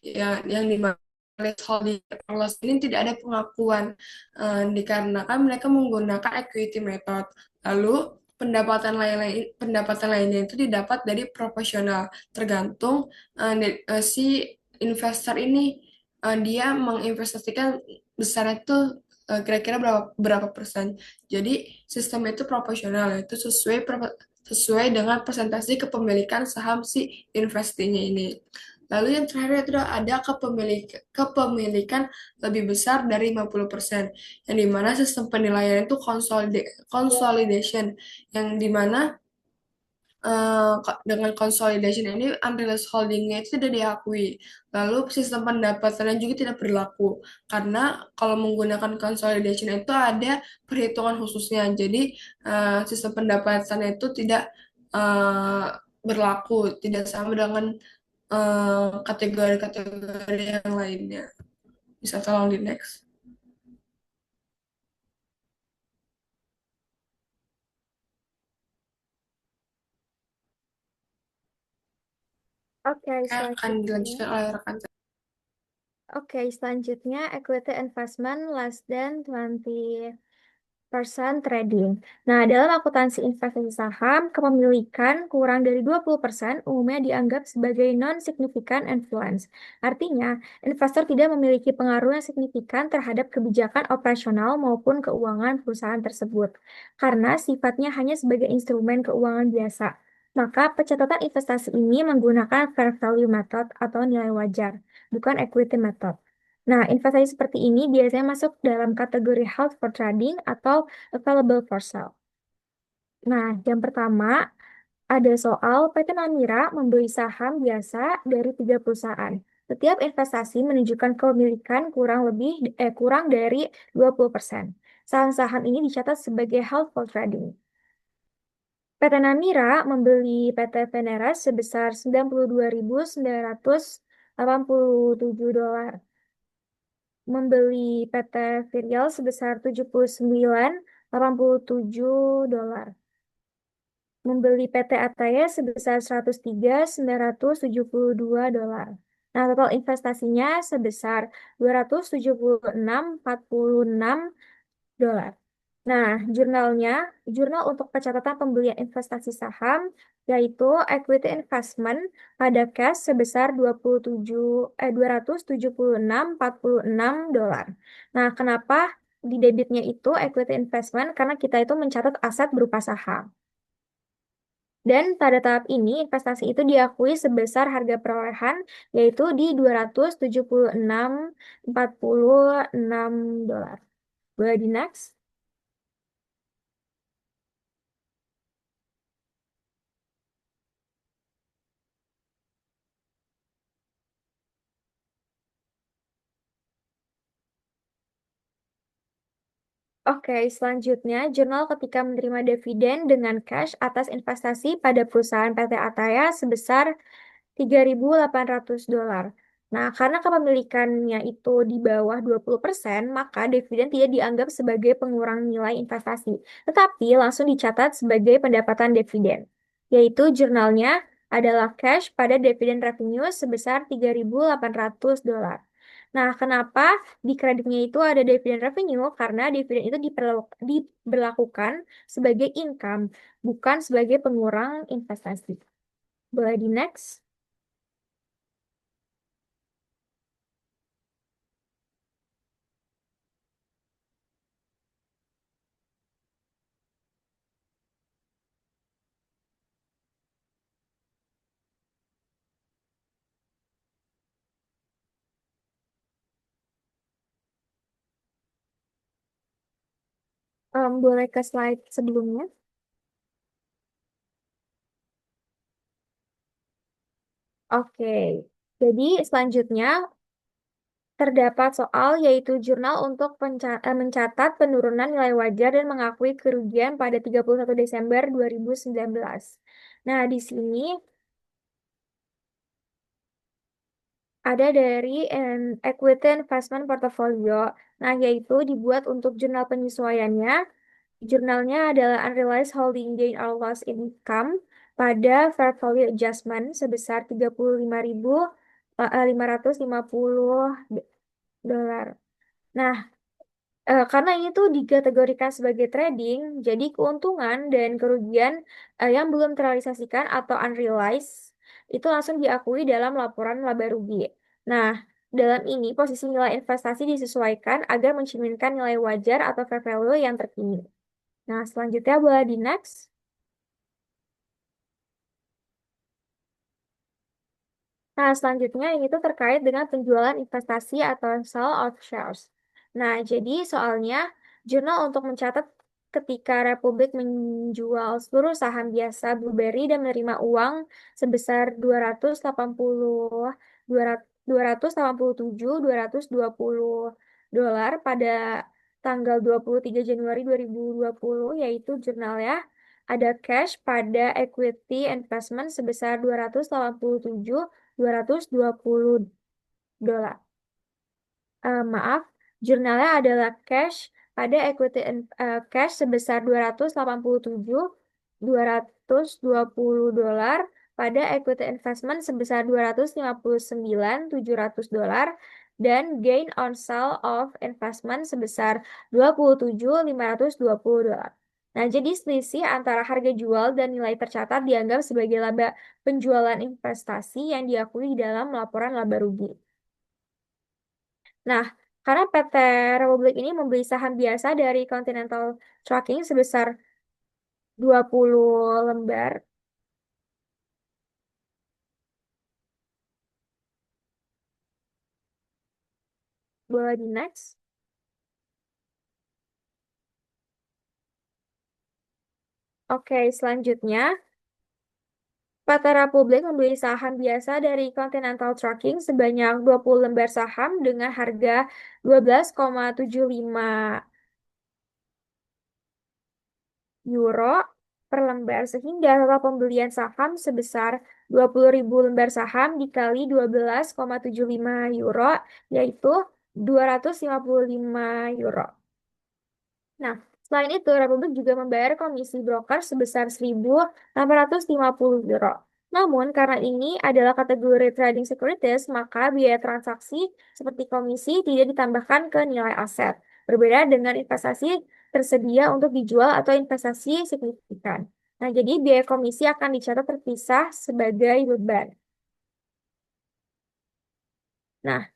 ya, yang dimana holding loss ini tidak ada pengakuan dikarenakan mereka menggunakan equity method. Lalu pendapatan lainnya itu didapat dari proporsional, tergantung si investor ini dia menginvestasikan besarnya itu kira-kira berapa berapa persen. Jadi sistem itu proporsional, yaitu sesuai dengan persentase kepemilikan saham si investinya ini. Lalu yang terakhir itu ada kepemilikan lebih besar dari 50%, yang dimana sistem penilaian itu consolidation, yang dimana dengan consolidation ini unrealized holdingnya itu tidak diakui. Lalu sistem pendapatannya juga tidak berlaku karena kalau menggunakan consolidation itu ada perhitungan khususnya. Jadi sistem pendapatannya itu tidak uh, berlaku, tidak sama dengan kategori-kategori yang lainnya. Bisa tolong di next. Oke, Akan selanjutnya. dilanjutkan oleh rekan saya. Oke, selanjutnya equity investment less than 20% trading. Nah, dalam akuntansi investasi saham, kepemilikan kurang dari 20% umumnya dianggap sebagai non-significant influence. Artinya, investor tidak memiliki pengaruh yang signifikan terhadap kebijakan operasional maupun keuangan perusahaan tersebut, karena sifatnya hanya sebagai instrumen keuangan biasa. Maka, pencatatan investasi ini menggunakan fair value method atau nilai wajar, bukan equity method. Nah, investasi seperti ini biasanya masuk dalam kategori held for trading atau available for sale. Nah, yang pertama ada soal PT Namira membeli saham biasa dari 3 perusahaan. Setiap investasi menunjukkan kepemilikan kurang dari 20%. Saham-saham ini dicatat sebagai held for trading. PT Namira membeli PT Veneras sebesar 92.987 dolar, membeli PT Virial sebesar 79.87 dolar, membeli PT ATS sebesar 103.972 dolar. Nah, total investasinya sebesar 276.46 dolar. Nah, jurnal untuk pencatatan pembelian investasi saham yaitu equity investment pada cash sebesar 276.46 dolar. Nah, kenapa di debitnya itu equity investment karena kita itu mencatat aset berupa saham. Dan pada tahap ini investasi itu diakui sebesar harga perolehan yaitu di 276,46 dolar. Boleh di next? Oke, selanjutnya jurnal ketika menerima dividen dengan cash atas investasi pada perusahaan PT Ataya sebesar 3.800 dolar. Nah, karena kepemilikannya itu di bawah 20%, maka dividen tidak dianggap sebagai pengurang nilai investasi, tetapi langsung dicatat sebagai pendapatan dividen, yaitu jurnalnya adalah cash pada dividen revenue sebesar 3.800 dolar. Nah, kenapa di kreditnya itu ada dividen revenue? Karena dividen itu diberlakukan sebagai income, bukan sebagai pengurang investasi. Boleh di next? Boleh ke slide sebelumnya. Oke, jadi selanjutnya terdapat soal yaitu jurnal untuk mencatat penurunan nilai wajar dan mengakui kerugian pada 31 Desember 2019. Nah, di sini ada dari Equity Investment Portfolio. Nah, yaitu dibuat untuk jurnal penyesuaiannya. Jurnalnya adalah Unrealized Holding Gain or Loss Income pada Fair Value Adjustment sebesar 35.550 dolar. Nah, karena ini tuh dikategorikan sebagai trading, jadi keuntungan dan kerugian yang belum terrealisasikan atau unrealized itu langsung diakui dalam laporan laba rugi. Nah, dalam ini posisi nilai investasi disesuaikan agar mencerminkan nilai wajar atau fair value yang terkini. Nah, selanjutnya boleh di next. Nah, selanjutnya ini tuh terkait dengan penjualan investasi atau sale of shares. Nah, jadi soalnya jurnal untuk mencatat ketika Republik menjual seluruh saham biasa Blueberry dan menerima uang sebesar 287 dolar pada tanggal 23 Januari 2020, yaitu jurnalnya ada cash pada equity investment sebesar 287.220 dolar. Maaf, jurnalnya adalah cash pada cash sebesar 287.220 dolar pada equity investment sebesar 259.700 dolar dan gain on sale of investment sebesar 27.520 dolar. Nah, jadi selisih antara harga jual dan nilai tercatat dianggap sebagai laba penjualan investasi yang diakui dalam laporan laba rugi. Nah, karena PT Republik ini membeli saham biasa dari Continental Trucking sebesar 20 lembar. Boleh di next. Oke, selanjutnya PT Republik membeli saham biasa dari Continental Trucking sebanyak 20 lembar saham dengan harga 12,75 euro per lembar sehingga total pembelian saham sebesar 20.000 lembar saham dikali 12,75 euro yaitu 255 euro. Nah, selain itu Republik juga membayar komisi broker sebesar 1.850 euro. Namun, karena ini adalah kategori trading securities, maka biaya transaksi seperti komisi tidak ditambahkan ke nilai aset. Berbeda dengan investasi tersedia untuk dijual atau investasi signifikan. Nah, jadi biaya komisi akan dicatat terpisah sebagai beban. Nah,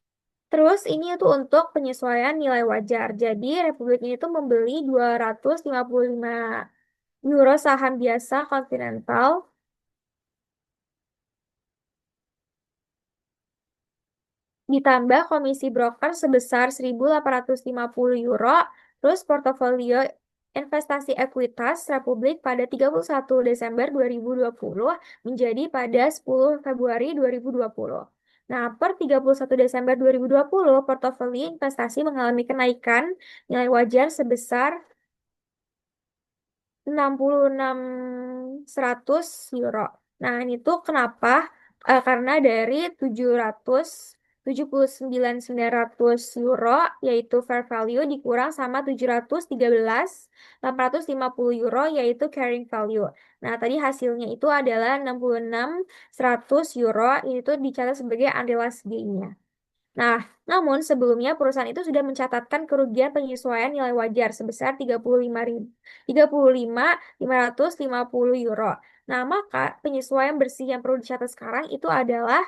Terus ini tuh untuk penyesuaian nilai wajar. Jadi Republik ini tuh membeli 255 euro saham biasa Continental ditambah komisi broker sebesar 1.850 euro, terus portofolio investasi ekuitas Republik pada 31 Desember 2020 menjadi pada 10 Februari 2020. Nah, per 31 Desember 2020, portofolio investasi mengalami kenaikan nilai wajar sebesar 66.100 euro. Nah, ini tuh kenapa? Karena dari 779.900 euro, yaitu fair value, dikurang sama 713.850 euro, yaitu carrying value. Nah, tadi hasilnya itu adalah 66.100 euro, ini tuh dicatat sebagai unrealized gain-nya. Nah, namun sebelumnya perusahaan itu sudah mencatatkan kerugian penyesuaian nilai wajar sebesar 35.550 euro. Nah, maka penyesuaian bersih yang perlu dicatat sekarang itu adalah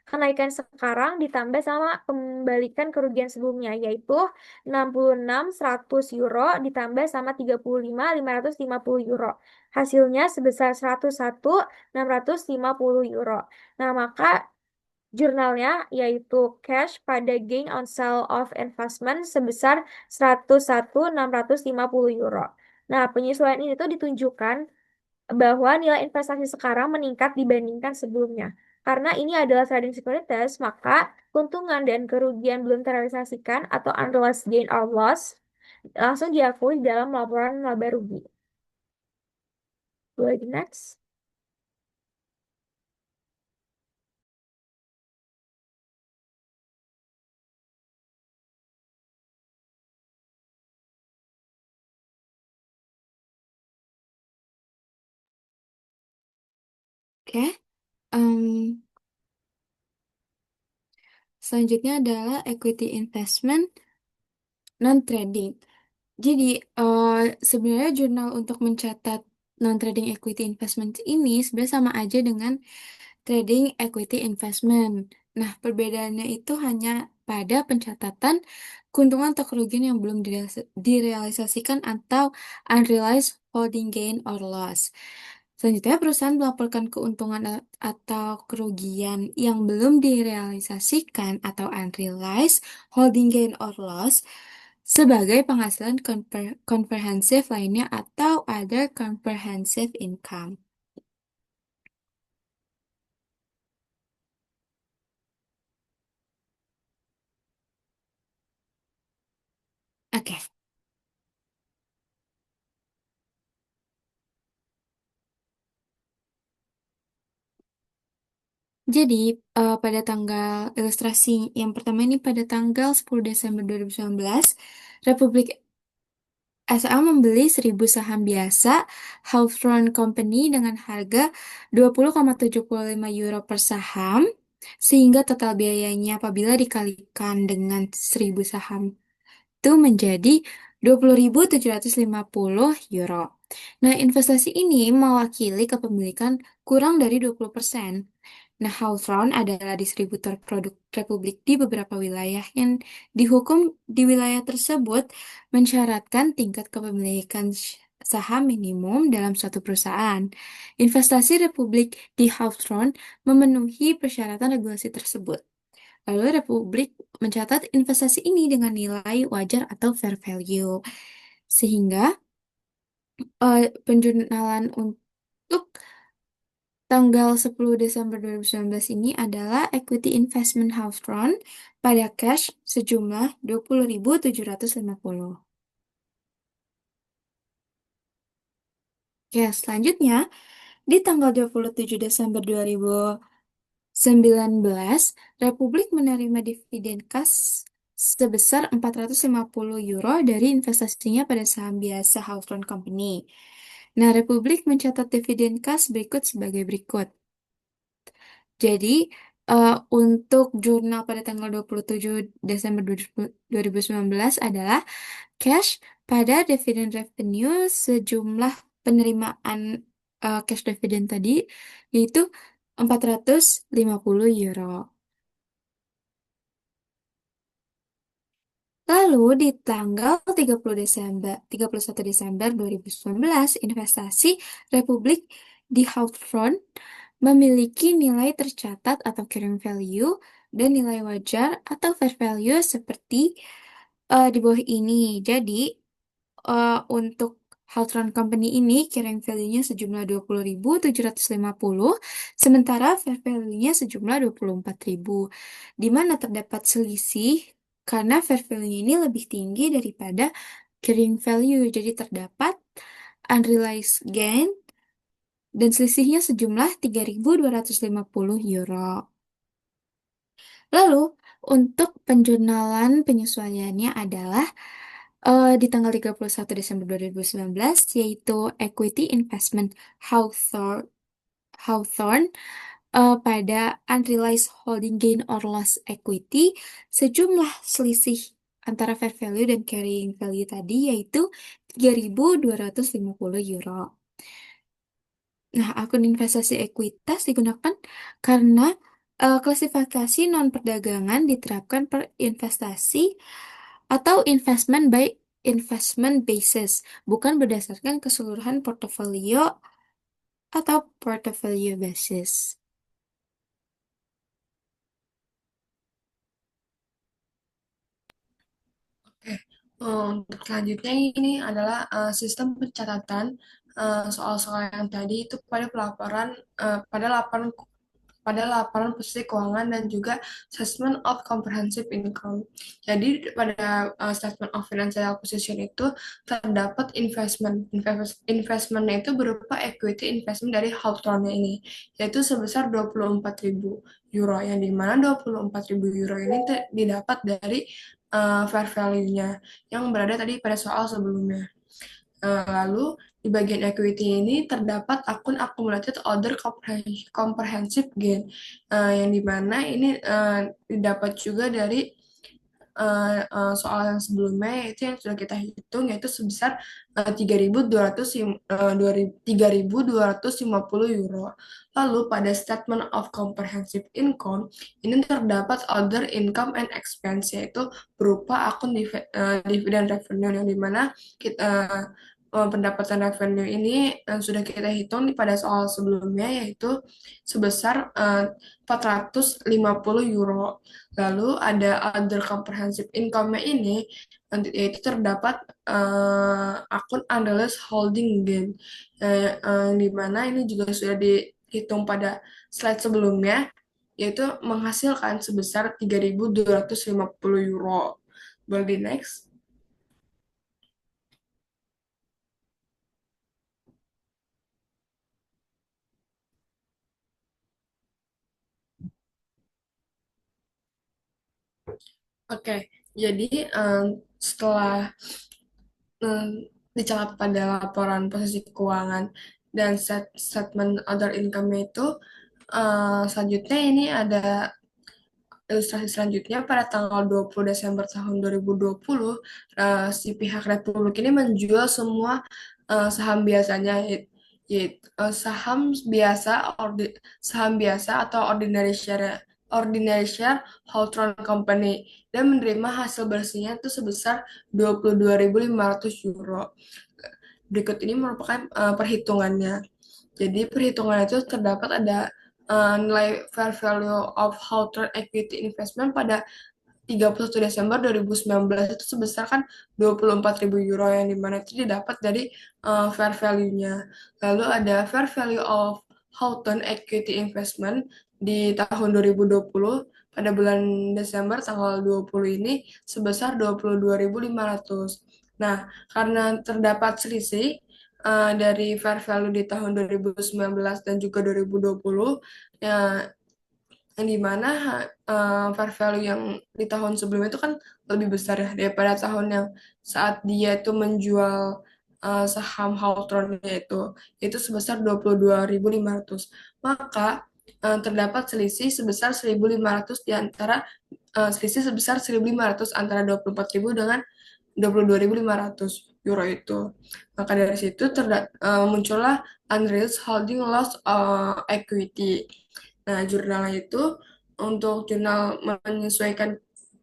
kenaikan sekarang ditambah sama pembalikan kerugian sebelumnya, yaitu 66.100 euro ditambah sama 35.550 euro. Hasilnya sebesar 101.650 euro. Nah, maka jurnalnya yaitu cash pada gain on sale of investment sebesar 101.650 euro. Nah, penyesuaian ini tuh ditunjukkan bahwa nilai investasi sekarang meningkat dibandingkan sebelumnya. Karena ini adalah trading securities, maka keuntungan dan kerugian belum terrealisasikan atau unrealized gain or loss langsung diakui dalam laporan laba rugi. Boleh di next. Oke. Em, Selanjutnya adalah equity investment non-trading. Jadi, sebenarnya jurnal untuk mencatat non-trading equity investment ini sebenarnya sama aja dengan trading equity investment. Nah, perbedaannya itu hanya pada pencatatan keuntungan atau kerugian yang belum direalisasikan atau unrealized holding gain or loss. Selanjutnya, perusahaan melaporkan keuntungan atau kerugian yang belum direalisasikan atau unrealized holding gain or loss sebagai penghasilan komprehensif lainnya atau other comprehensive income. Oke. Jadi, pada tanggal ilustrasi yang pertama ini pada tanggal 10 Desember 2019, Republik SA membeli 1.000 saham biasa Hawthorne Company dengan harga 20,75 euro per saham, sehingga total biayanya apabila dikalikan dengan 1.000 saham itu menjadi 20.750 euro. Nah, investasi ini mewakili kepemilikan kurang dari 20%. Nah, Hawthorne adalah distributor produk Republik di beberapa wilayah yang dihukum di wilayah tersebut mensyaratkan tingkat kepemilikan saham minimum dalam suatu perusahaan. Investasi Republik di Hawthorne memenuhi persyaratan regulasi tersebut. Lalu Republik mencatat investasi ini dengan nilai wajar atau fair value. Sehingga penjurnalan untuk tanggal 10 Desember 2019 ini adalah equity investment Hawthorne pada cash sejumlah 20.750. Oke, selanjutnya di tanggal 27 Desember 2019, Republik menerima dividen kas sebesar 450 euro dari investasinya pada saham biasa Hawthorne Company. Nah, Republik mencatat dividen kas berikut sebagai berikut. Jadi, untuk jurnal pada tanggal 27 Desember 2019 adalah cash pada dividen revenue sejumlah penerimaan cash dividen tadi, yaitu 450 euro. Lalu di tanggal 31 Desember 2019, investasi Republik di Hawthorne memiliki nilai tercatat atau carrying value dan nilai wajar atau fair value seperti di bawah ini. Jadi, untuk Hawthorne Company ini carrying value-nya sejumlah 20.750, sementara fair value-nya sejumlah 24.000, di mana terdapat selisih karena fair value ini lebih tinggi daripada carrying value. Jadi terdapat unrealized gain dan selisihnya sejumlah 3.250 euro. Lalu, untuk penjurnalan penyesuaiannya adalah di tanggal 31 Desember 2019, yaitu Equity Investment Hawthorne, Hawthorne pada Unrealized Holding Gain or Loss Equity, sejumlah selisih antara fair value dan carrying value tadi, yaitu 3.250 euro. Nah, akun investasi ekuitas digunakan karena klasifikasi non-perdagangan diterapkan per investasi atau investment by investment basis, bukan berdasarkan keseluruhan portofolio atau portfolio basis. Oke, untuk selanjutnya ini adalah sistem pencatatan soal-soal yang tadi itu pada pelaporan pada laporan posisi keuangan dan juga Statement of Comprehensive Income. Jadi pada Statement of Financial Position itu terdapat investmentnya itu berupa equity investment dari Hawthorne ini, yaitu sebesar 24.000 euro, yang dimana 24.000 euro ini didapat dari fair value-nya yang berada tadi pada soal sebelumnya. Lalu di bagian equity ini terdapat akun accumulated other comprehensive gain, yang dimana ini didapat juga dari soal yang sebelumnya, yaitu yang sudah kita hitung, yaitu sebesar 3.250 euro. Lalu pada Statement of Comprehensive Income ini terdapat other income and expense, yaitu berupa akun dividen revenue, yang dimana kita pendapatan revenue ini sudah kita hitung pada soal sebelumnya, yaitu sebesar 450 euro. Lalu ada other comprehensive income ini, yaitu terdapat akun unrealized holding gain, di mana ini juga sudah dihitung pada slide sebelumnya, yaitu menghasilkan sebesar 3.250 euro. Boleh di next? Oke, jadi setelah dicatat pada laporan posisi keuangan dan statement other income itu, selanjutnya ini ada ilustrasi selanjutnya. Pada tanggal 20 Desember tahun 2020, si pihak Republik ini menjual semua saham biasanya, yaitu saham biasa atau ordinary share Hawthorne Company, dan menerima hasil bersihnya itu sebesar 22.500 euro. Berikut ini merupakan perhitungannya. Jadi perhitungan itu terdapat ada nilai fair value of Hawthorne Equity Investment pada 31 Desember 2019 itu sebesar kan 24.000 euro, yang dimana itu didapat dari fair value-nya. Lalu ada fair value of Hawthorne Equity Investment di tahun 2020 pada bulan Desember tanggal 20 ini sebesar 22.500. Nah, karena terdapat selisih dari fair value di tahun 2019 dan juga 2020, ya, yang dimana fair value yang di tahun sebelumnya itu kan lebih besar ya daripada tahun yang saat dia itu menjual saham Hawthorne itu sebesar 22.500. Maka terdapat selisih sebesar 1.500 di antara selisih sebesar 1.500 antara 24.000 dengan 22.500 euro itu. Maka dari situ muncullah unrealized holding loss equity. Nah, jurnalnya itu untuk jurnal menyesuaikan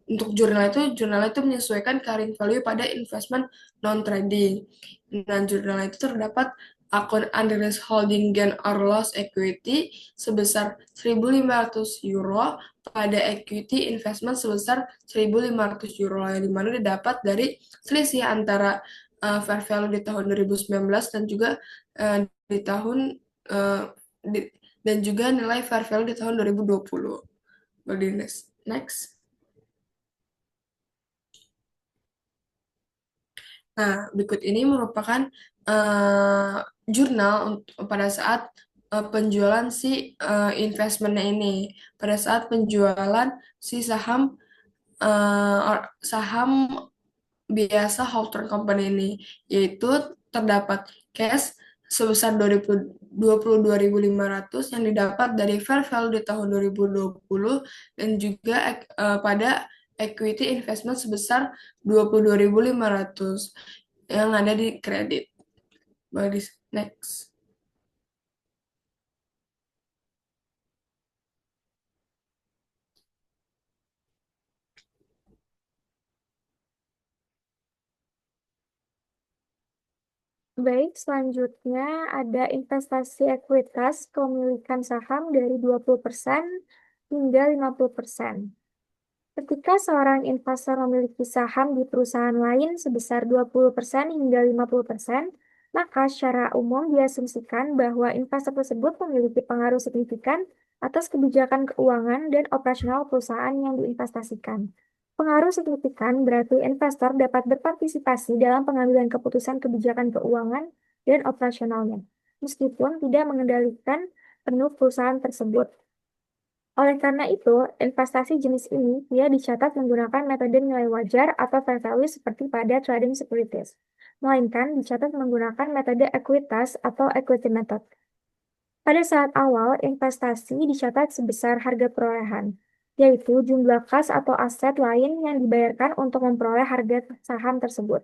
untuk jurnal itu menyesuaikan carrying value pada investment non trading. Dan jurnal itu terdapat akun unrealized holding gain or loss equity sebesar 1.500 euro pada equity investment sebesar 1.500 euro yang dimana didapat dari selisih antara fair value di tahun 2019 dan juga di tahun uh, di, dan juga nilai fair value di tahun 2020. Next. Nah, berikut ini merupakan uh, jurnal pada saat penjualan si investmentnya ini. Pada saat penjualan si saham biasa Hawthorne Company ini, yaitu terdapat cash sebesar 22.500 yang didapat dari fair value di tahun 2020 dan juga pada equity investment sebesar 22.500 yang ada di kredit. Next. Baik, selanjutnya ada investasi ekuitas kepemilikan saham dari 20% hingga 50%. Ketika seorang investor memiliki saham di perusahaan lain sebesar 20% hingga 50%, maka secara umum diasumsikan bahwa investor tersebut memiliki pengaruh signifikan atas kebijakan keuangan dan operasional perusahaan yang diinvestasikan. Pengaruh signifikan berarti investor dapat berpartisipasi dalam pengambilan keputusan kebijakan keuangan dan operasionalnya, meskipun tidak mengendalikan penuh perusahaan tersebut. Oleh karena itu, investasi jenis ini dia dicatat menggunakan metode nilai wajar atau fair value seperti pada trading securities, melainkan dicatat menggunakan metode ekuitas atau equity method. Pada saat awal, investasi dicatat sebesar harga perolehan, yaitu jumlah kas atau aset lain yang dibayarkan untuk memperoleh harga saham tersebut.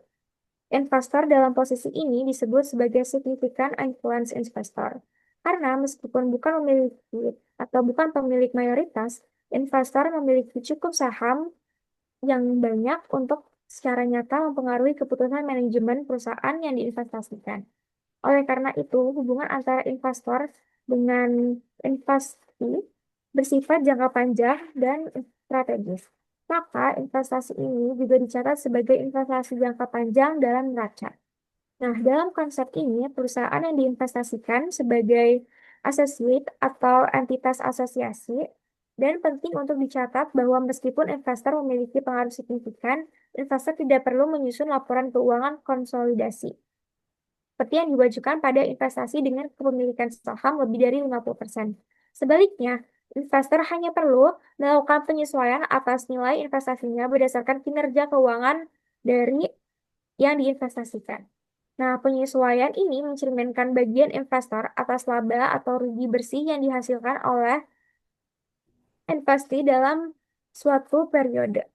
Investor dalam posisi ini disebut sebagai significant influence investor. Karena meskipun bukan memiliki atau bukan pemilik mayoritas, investor memiliki cukup saham yang banyak untuk secara nyata mempengaruhi keputusan manajemen perusahaan yang diinvestasikan. Oleh karena itu, hubungan antara investor dengan investasi bersifat jangka panjang dan strategis. Maka investasi ini juga dicatat sebagai investasi jangka panjang dalam neraca. Nah, dalam konsep ini, perusahaan yang diinvestasikan sebagai associate atau entitas asosiasi, dan penting untuk dicatat bahwa meskipun investor memiliki pengaruh signifikan, investor tidak perlu menyusun laporan keuangan konsolidasi, seperti yang diwajibkan pada investasi dengan kepemilikan saham lebih dari 50%. Sebaliknya, investor hanya perlu melakukan penyesuaian atas nilai investasinya berdasarkan kinerja keuangan dari yang diinvestasikan. Nah, penyesuaian ini mencerminkan bagian investor atas laba atau rugi bersih yang dihasilkan oleh investasi dalam suatu periode.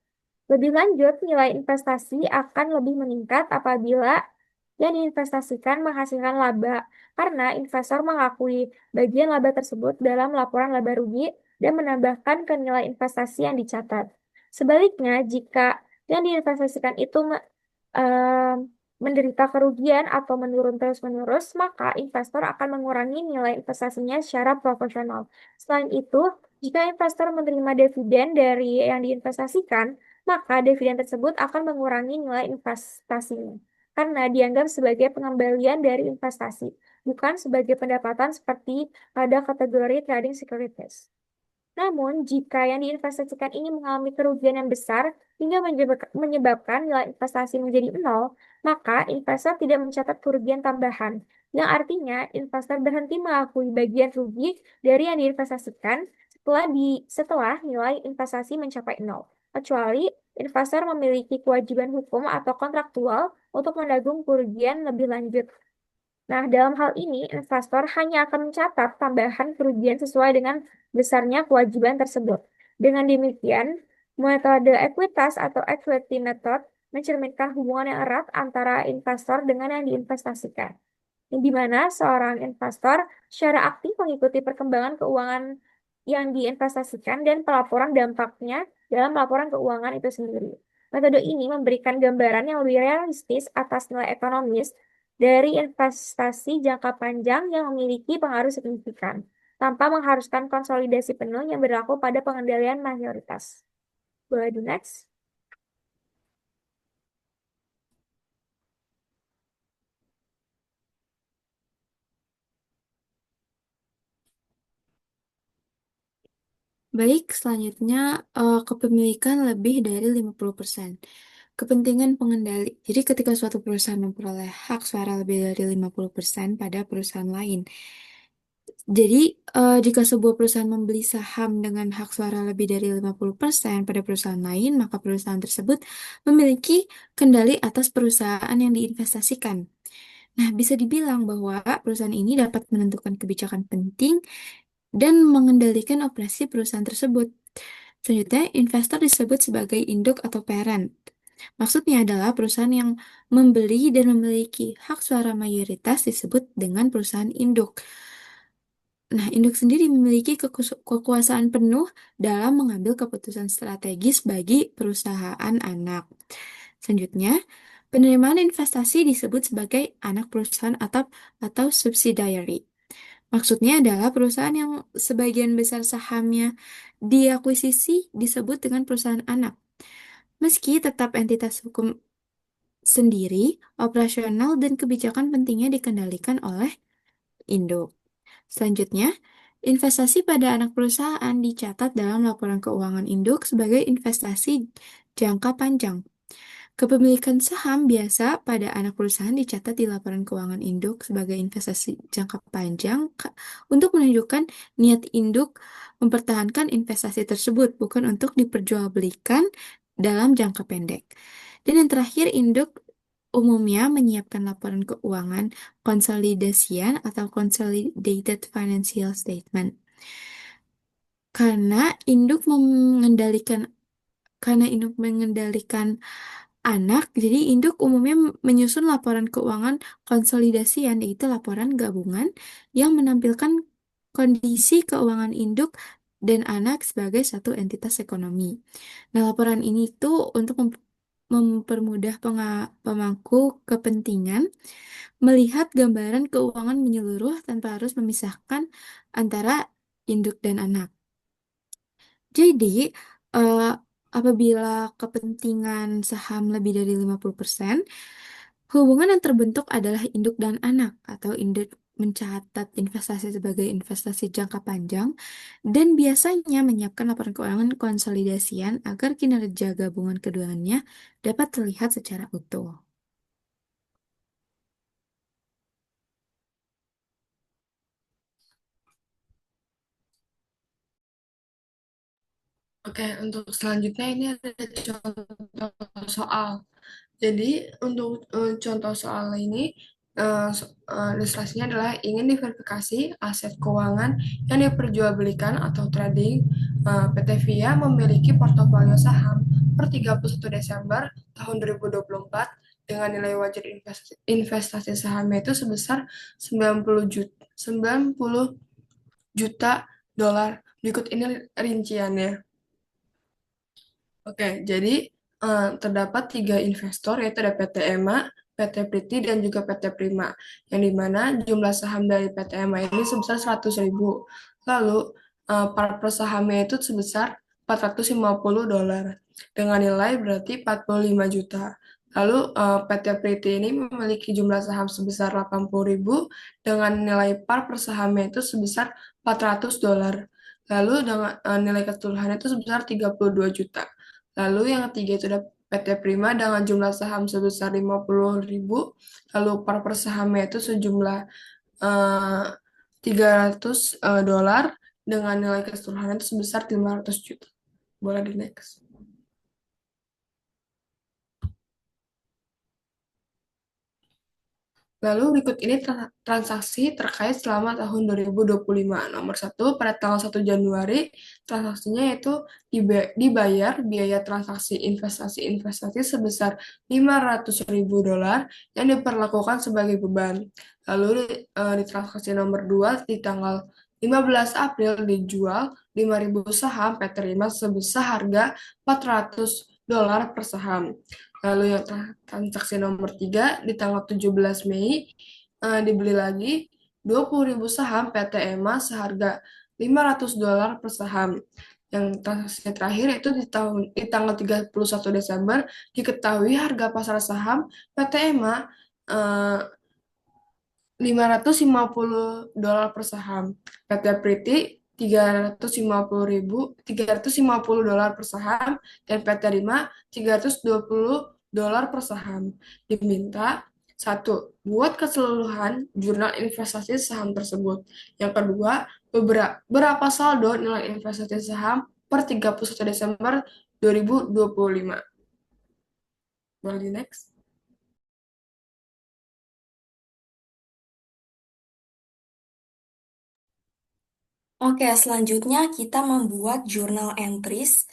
Lebih lanjut, nilai investasi akan lebih meningkat apabila yang diinvestasikan menghasilkan laba, karena investor mengakui bagian laba tersebut dalam laporan laba rugi dan menambahkan ke nilai investasi yang dicatat. Sebaliknya, jika yang diinvestasikan itu menderita kerugian atau menurun terus-menerus, maka investor akan mengurangi nilai investasinya secara proporsional. Selain itu, jika investor menerima dividen dari yang diinvestasikan, maka dividen tersebut akan mengurangi nilai investasinya karena dianggap sebagai pengembalian dari investasi, bukan sebagai pendapatan seperti pada kategori trading securities. Namun, jika yang diinvestasikan ini mengalami kerugian yang besar hingga menyebabkan nilai investasi menjadi nol, maka investor tidak mencatat kerugian tambahan, yang artinya investor berhenti mengakui bagian rugi dari yang diinvestasikan setelah nilai investasi mencapai nol, kecuali investor memiliki kewajiban hukum atau kontraktual untuk menanggung kerugian lebih lanjut. Nah, dalam hal ini, investor hanya akan mencatat tambahan kerugian sesuai dengan besarnya kewajiban tersebut. Dengan demikian, metode ekuitas atau equity method mencerminkan hubungan yang erat antara investor dengan yang diinvestasikan, di mana seorang investor secara aktif mengikuti perkembangan keuangan yang diinvestasikan dan pelaporan dampaknya dalam laporan keuangan itu sendiri. Metode ini memberikan gambaran yang lebih realistis atas nilai ekonomis dari investasi jangka panjang yang memiliki pengaruh signifikan, tanpa mengharuskan konsolidasi penuh yang berlaku pada pengendalian mayoritas. Boleh do next? Baik, selanjutnya kepemilikan lebih dari 50%. Kepentingan pengendali. Jadi ketika suatu perusahaan memperoleh hak suara lebih dari 50% pada perusahaan lain. Jadi jika sebuah perusahaan membeli saham dengan hak suara lebih dari 50% pada perusahaan lain, maka perusahaan tersebut memiliki kendali atas perusahaan yang diinvestasikan. Nah, bisa dibilang bahwa perusahaan ini dapat menentukan kebijakan penting dan mengendalikan operasi perusahaan tersebut. Selanjutnya, investor disebut sebagai induk atau parent. Maksudnya adalah perusahaan yang membeli dan memiliki hak suara mayoritas disebut dengan perusahaan induk. Nah, induk sendiri memiliki kekuasaan penuh dalam mengambil keputusan strategis bagi perusahaan anak. Selanjutnya, penerimaan investasi disebut sebagai anak perusahaan atau subsidiary. Maksudnya adalah perusahaan yang sebagian besar sahamnya diakuisisi disebut dengan perusahaan anak. Meski tetap entitas hukum sendiri, operasional dan kebijakan pentingnya dikendalikan oleh induk. Selanjutnya, investasi pada anak perusahaan dicatat dalam laporan keuangan induk sebagai investasi jangka panjang. Kepemilikan saham biasa pada anak perusahaan dicatat di laporan keuangan induk sebagai investasi jangka panjang untuk menunjukkan niat induk mempertahankan investasi tersebut, bukan untuk diperjualbelikan dalam jangka pendek. Dan yang terakhir, induk umumnya menyiapkan laporan keuangan konsolidasian atau Consolidated Financial Statement. Karena induk mengendalikan karena induk mengendalikan anak, jadi induk umumnya menyusun laporan keuangan konsolidasian, yaitu laporan gabungan yang menampilkan kondisi keuangan induk dan anak sebagai satu entitas ekonomi. Nah, laporan ini tuh untuk mempermudah pemangku kepentingan melihat gambaran keuangan menyeluruh tanpa harus memisahkan antara induk dan anak. Jadi, eh, apabila kepentingan saham lebih dari 50%, hubungan yang terbentuk adalah induk dan anak, atau induk mencatat investasi sebagai investasi jangka panjang, dan biasanya menyiapkan laporan keuangan konsolidasian agar kinerja gabungan keduanya dapat terlihat secara utuh. Oke, untuk selanjutnya ini ada contoh soal. Jadi untuk contoh soal ini ilustrasinya adalah ingin diverifikasi aset keuangan yang diperjualbelikan atau trading. PT VIA memiliki portofolio saham per 31 Desember tahun 2024 dengan nilai wajar investasi sahamnya itu sebesar 90 juta dolar. Berikut ini rinciannya. Oke, jadi terdapat 3 investor, yaitu ada PT EMA, PT Priti, dan juga PT Prima, yang dimana jumlah saham dari PT EMA ini sebesar 100.000. Lalu, para persahamnya itu sebesar 450 dolar, dengan nilai berarti 45 juta. Lalu, PT Priti ini memiliki jumlah saham sebesar 80.000, dengan nilai par persahamnya itu sebesar 400 dolar. Lalu, dengan nilai keseluruhan itu sebesar 32 juta. Lalu yang ketiga itu ada PT Prima dengan jumlah saham sebesar 50.000. Lalu par per sahamnya itu sejumlah 300 dolar dengan nilai keseluruhan itu sebesar 500 juta. Boleh di next. Lalu berikut ini transaksi terkait selama tahun 2025. Nomor 1, pada tanggal 1 Januari, transaksinya yaitu dibayar biaya transaksi investasi sebesar 500.000 dolar yang diperlakukan sebagai beban. Lalu di transaksi nomor 2, di tanggal 15 April dijual 5.000 saham PT Rima sebesar harga $400 per saham. Lalu yang transaksi nomor 3 di tanggal 17 Mei dibeli lagi 20.000 saham PT EMA seharga $500 per saham. Yang transaksi terakhir itu di tanggal 31 Desember diketahui harga pasar saham PT EMA eh, $550 per saham. PT Priti $350 per saham dan PT Rima $320 per saham. Diminta satu, buat keseluruhan jurnal investasi saham tersebut. Yang kedua, berapa saldo nilai investasi saham per 31 Desember 2025. Boleh di next? Oke, selanjutnya kita membuat jurnal entries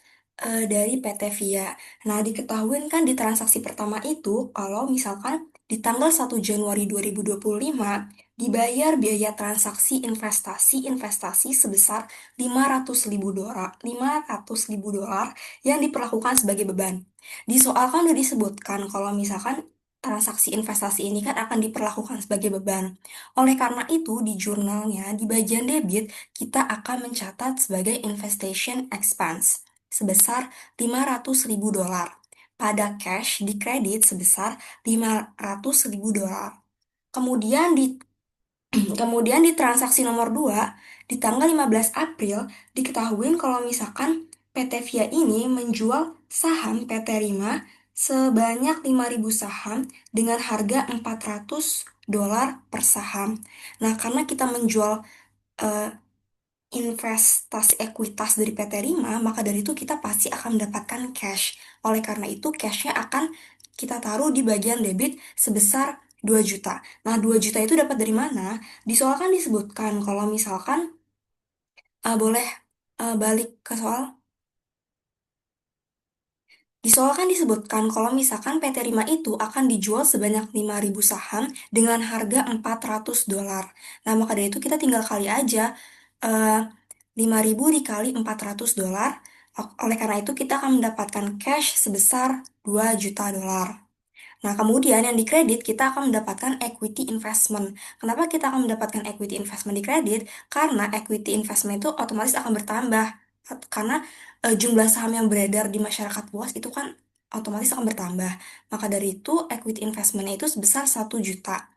dari PT Via. Nah, diketahui kan di transaksi pertama itu, kalau misalkan di tanggal 1 Januari 2025, dibayar biaya transaksi investasi sebesar $500.000 yang diperlakukan sebagai beban. Di soal kan udah disebutkan kalau misalkan transaksi investasi ini kan akan diperlakukan sebagai beban. Oleh karena itu, di jurnalnya, di bagian debit, kita akan mencatat sebagai investation expense sebesar $500.000. Pada cash di kredit sebesar $500.000. Kemudian di kemudian di transaksi nomor 2 di tanggal 15 April diketahui kalau misalkan PT Via ini menjual saham PT Rima sebanyak 5.000 saham dengan harga $400 per saham. Nah, karena kita menjual eh, investasi ekuitas dari PT Rima, maka dari itu kita pasti akan mendapatkan cash. Oleh karena itu, cashnya akan kita taruh di bagian debit sebesar 2 juta. Nah, 2 juta itu dapat dari mana? Di soal kan disebutkan kalau misalkan, boleh balik ke soal. Di soal kan disebutkan kalau misalkan PT Rima itu akan dijual sebanyak 5.000 saham dengan harga $400. Nah, maka dari itu kita tinggal kali aja eh, 5.000 dikali $400. Oleh karena itu kita akan mendapatkan cash sebesar $2 juta. Nah, kemudian yang di kredit kita akan mendapatkan equity investment. Kenapa kita akan mendapatkan equity investment di kredit? Karena equity investment itu otomatis akan bertambah. Karena jumlah saham yang beredar di masyarakat luas itu kan otomatis akan bertambah. Maka dari itu equity investment itu sebesar 1 juta.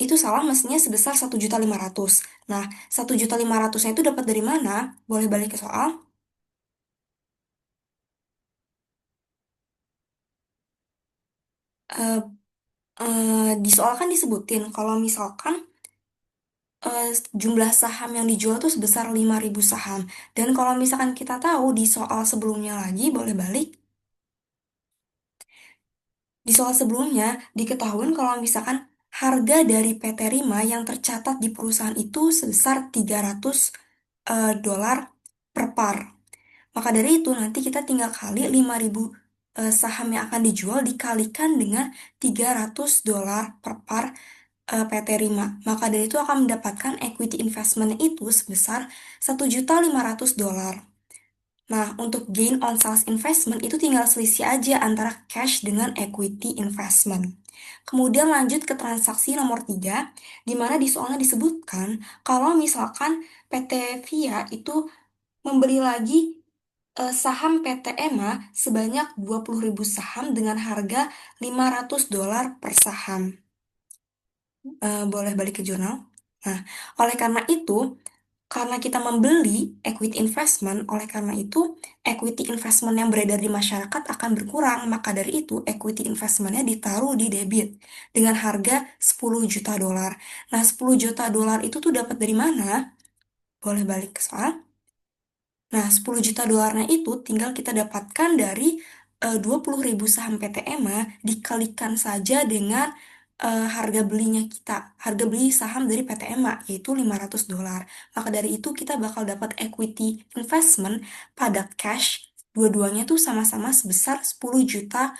Itu salah, mestinya sebesar 1.500.000. Nah, 1.500.000-nya itu dapat dari mana? Boleh balik ke soal. Eh, di soal kan disebutin kalau misalkan eh, jumlah saham yang dijual tuh sebesar 5.000 saham. Dan kalau misalkan kita tahu di soal sebelumnya lagi, boleh balik. Di soal sebelumnya, diketahui kalau misalkan harga dari PT Rima yang tercatat di perusahaan itu sebesar $300 per par. Maka dari itu nanti kita tinggal kali 5.000 saham yang akan dijual dikalikan dengan $300 per par PT Rima. Maka dari itu akan mendapatkan equity investment itu sebesar $1.500.000. Nah, untuk gain on sales investment itu tinggal selisih aja antara cash dengan equity investment. Kemudian lanjut ke transaksi nomor 3, di mana di soalnya disebutkan kalau misalkan PT Via itu membeli lagi saham PT EMA sebanyak 20.000 saham dengan harga $500 per saham. Boleh balik ke jurnal. Nah, oleh karena itu, karena kita membeli equity investment, oleh karena itu equity investment yang beredar di masyarakat akan berkurang. Maka dari itu equity investmentnya ditaruh di debit dengan harga $10 juta. Nah, $10 juta itu tuh dapat dari mana? Boleh balik ke soal. Nah, $10 juta itu tinggal kita dapatkan dari 20.000 saham PT EMA dikalikan saja dengan harga belinya kita, harga beli saham dari PT EMA, yaitu $500. Maka dari itu kita bakal dapat equity investment pada cash, dua-duanya tuh sama-sama sebesar 10 juta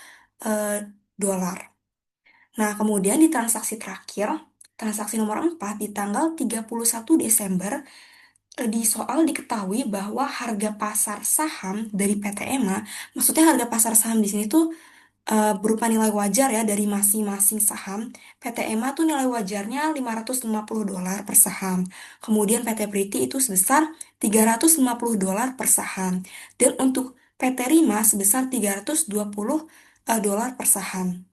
dolar. Nah, kemudian di transaksi terakhir, transaksi nomor 4 di tanggal 31 Desember di soal diketahui bahwa harga pasar saham dari PT EMA, maksudnya harga pasar saham di sini tuh berupa nilai wajar ya dari masing-masing saham. PT EMA tuh nilai wajarnya $550 per saham. Kemudian PT Priti itu sebesar $350 per saham. Dan untuk PT Rima sebesar $320 per saham.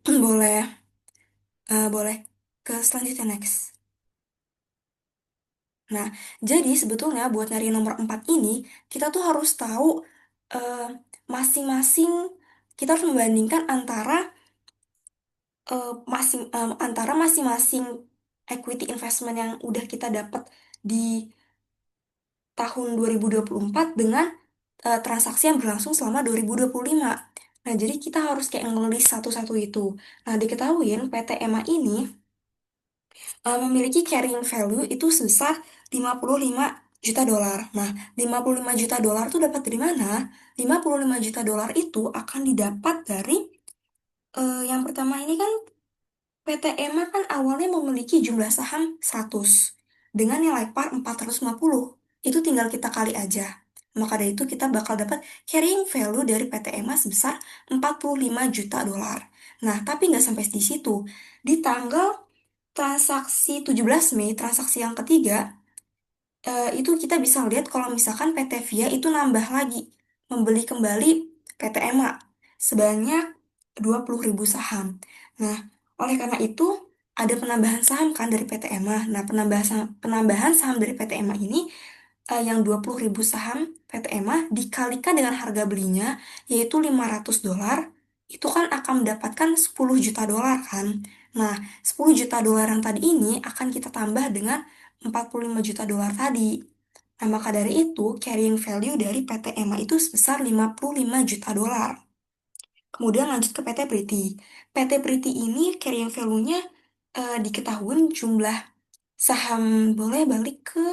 Boleh ke selanjutnya next. Nah, jadi sebetulnya buat nyari nomor 4 ini, kita tuh harus tahu eh, masing-masing, kita harus membandingkan antara masing-masing equity investment yang udah kita dapat di tahun 2024 dengan transaksi yang berlangsung selama 2025. Nah, jadi kita harus kayak ngelis satu-satu itu. Nah, diketahui PT EMA ini memiliki carrying value itu sebesar 55 juta dolar. Nah, 55 juta dolar itu dapat dari mana? 55 juta dolar itu akan didapat dari yang pertama ini kan PT EMA kan awalnya memiliki jumlah saham 100 dengan nilai par 450. Itu tinggal kita kali aja. Maka dari itu kita bakal dapat carrying value dari PT EMA sebesar 45 juta dolar. Nah, tapi nggak sampai di situ. Di tanggal transaksi 17 Mei, transaksi yang ketiga, itu kita bisa lihat kalau misalkan PT Via itu nambah lagi, membeli kembali PT EMA sebanyak 20.000 saham. Nah, oleh karena itu ada penambahan saham kan dari PT EMA. Nah, penambahan saham dari PT EMA ini yang 20.000 saham PT EMA dikalikan dengan harga belinya yaitu $500, itu kan akan mendapatkan 10 juta dolar kan. Nah, 10 juta dolar yang tadi ini akan kita tambah dengan 45 juta dolar tadi. Nah, maka dari itu carrying value dari PT EMA itu sebesar 55 juta dolar. Kemudian lanjut ke PT Priti. PT Priti ini carrying value-nya diketahui jumlah saham, boleh balik ke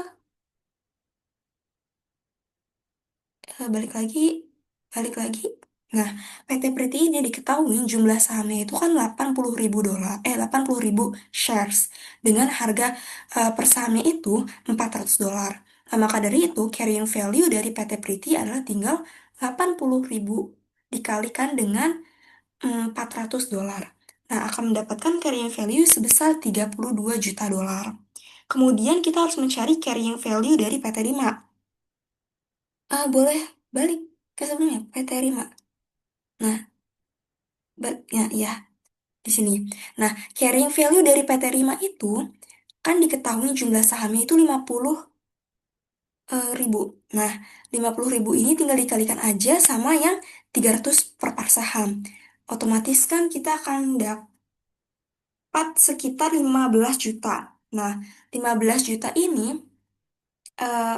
balik lagi, balik lagi. Nah, PT Priti ini diketahui jumlah sahamnya itu kan 80.000 dolar, 80.000 shares dengan harga per sahamnya itu $400. Nah, maka dari itu carrying value dari PT Priti adalah tinggal 80.000 dikalikan dengan $400. Nah, akan mendapatkan carrying value sebesar 32 juta dolar. Kemudian kita harus mencari carrying value dari PT Rima. Boleh balik ke sebelumnya, PT Rima. Nah, ya, ya, di sini. Nah, carrying value dari PT Rima itu kan diketahui jumlah sahamnya itu 50 ribu. Nah, 50 ribu ini tinggal dikalikan aja sama yang 300 per par saham. Otomatis kan kita akan dapat sekitar 15 juta. Nah, 15 juta ini eh,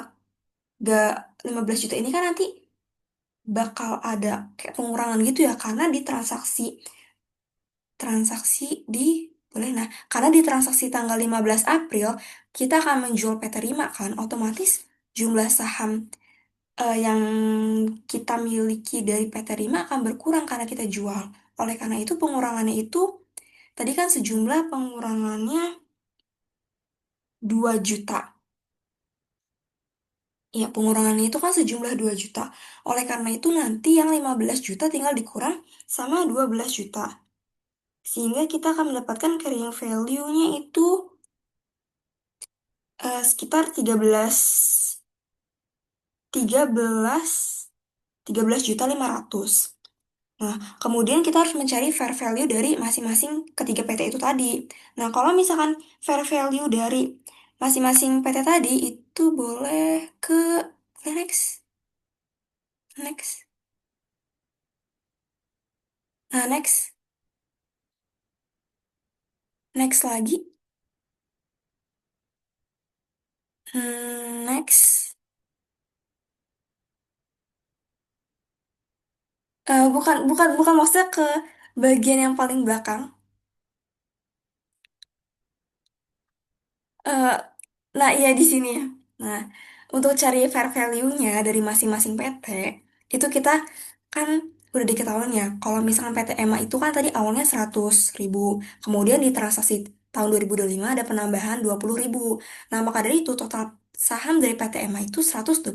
gak 15 juta ini kan nanti bakal ada kayak pengurangan gitu ya karena di transaksi di boleh nah karena di transaksi tanggal 15 April kita akan menjual PT Rima kan otomatis jumlah saham yang kita miliki dari PT Rima akan berkurang karena kita jual. Oleh karena itu pengurangannya itu tadi kan sejumlah pengurangannya 2 juta. Ya, pengurangannya itu kan sejumlah 2 juta. Oleh karena itu nanti yang 15 juta tinggal dikurang sama 12 juta. Sehingga kita akan mendapatkan carrying value-nya itu sekitar 13 13.500.000. Nah, kemudian kita harus mencari fair value dari masing-masing ketiga PT itu tadi. Nah, kalau misalkan fair value dari masing-masing PT tadi itu boleh ke next, next. Nah, next lagi. Next. Bukan, bukan, bukan maksudnya ke bagian yang paling belakang. Eh, nah, iya di sini ya. Nah, untuk cari fair value-nya dari masing-masing PT, itu kita kan udah diketahui ya. Kalau misalkan PT EMA itu kan tadi awalnya 100.000, kemudian di transaksi tahun 2025 ada penambahan 20.000. Nah, maka dari itu total saham dari PT EMA itu 120.000.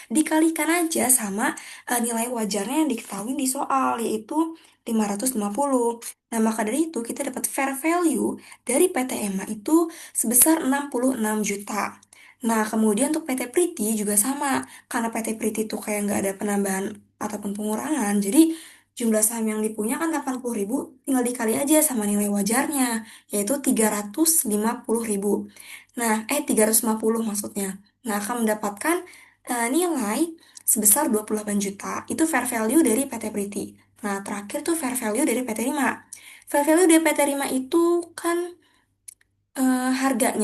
Dikalikan aja sama nilai wajarnya yang diketahui di soal, yaitu 550. Nah, maka dari itu kita dapat fair value dari PT EMA itu sebesar 66 juta. Nah, kemudian untuk PT Priti juga sama. Karena PT Priti itu kayak nggak ada penambahan ataupun pengurangan, jadi jumlah saham yang dipunya kan 80.000, tinggal dikali aja sama nilai wajarnya, yaitu 350.000. Nah, 350 maksudnya. Nah, akan mendapatkan nilai sebesar 28 juta. Itu fair value dari PT Priti. Nah, terakhir tuh fair value dari PT Rima. Fair value dari PT Rima itu kan harga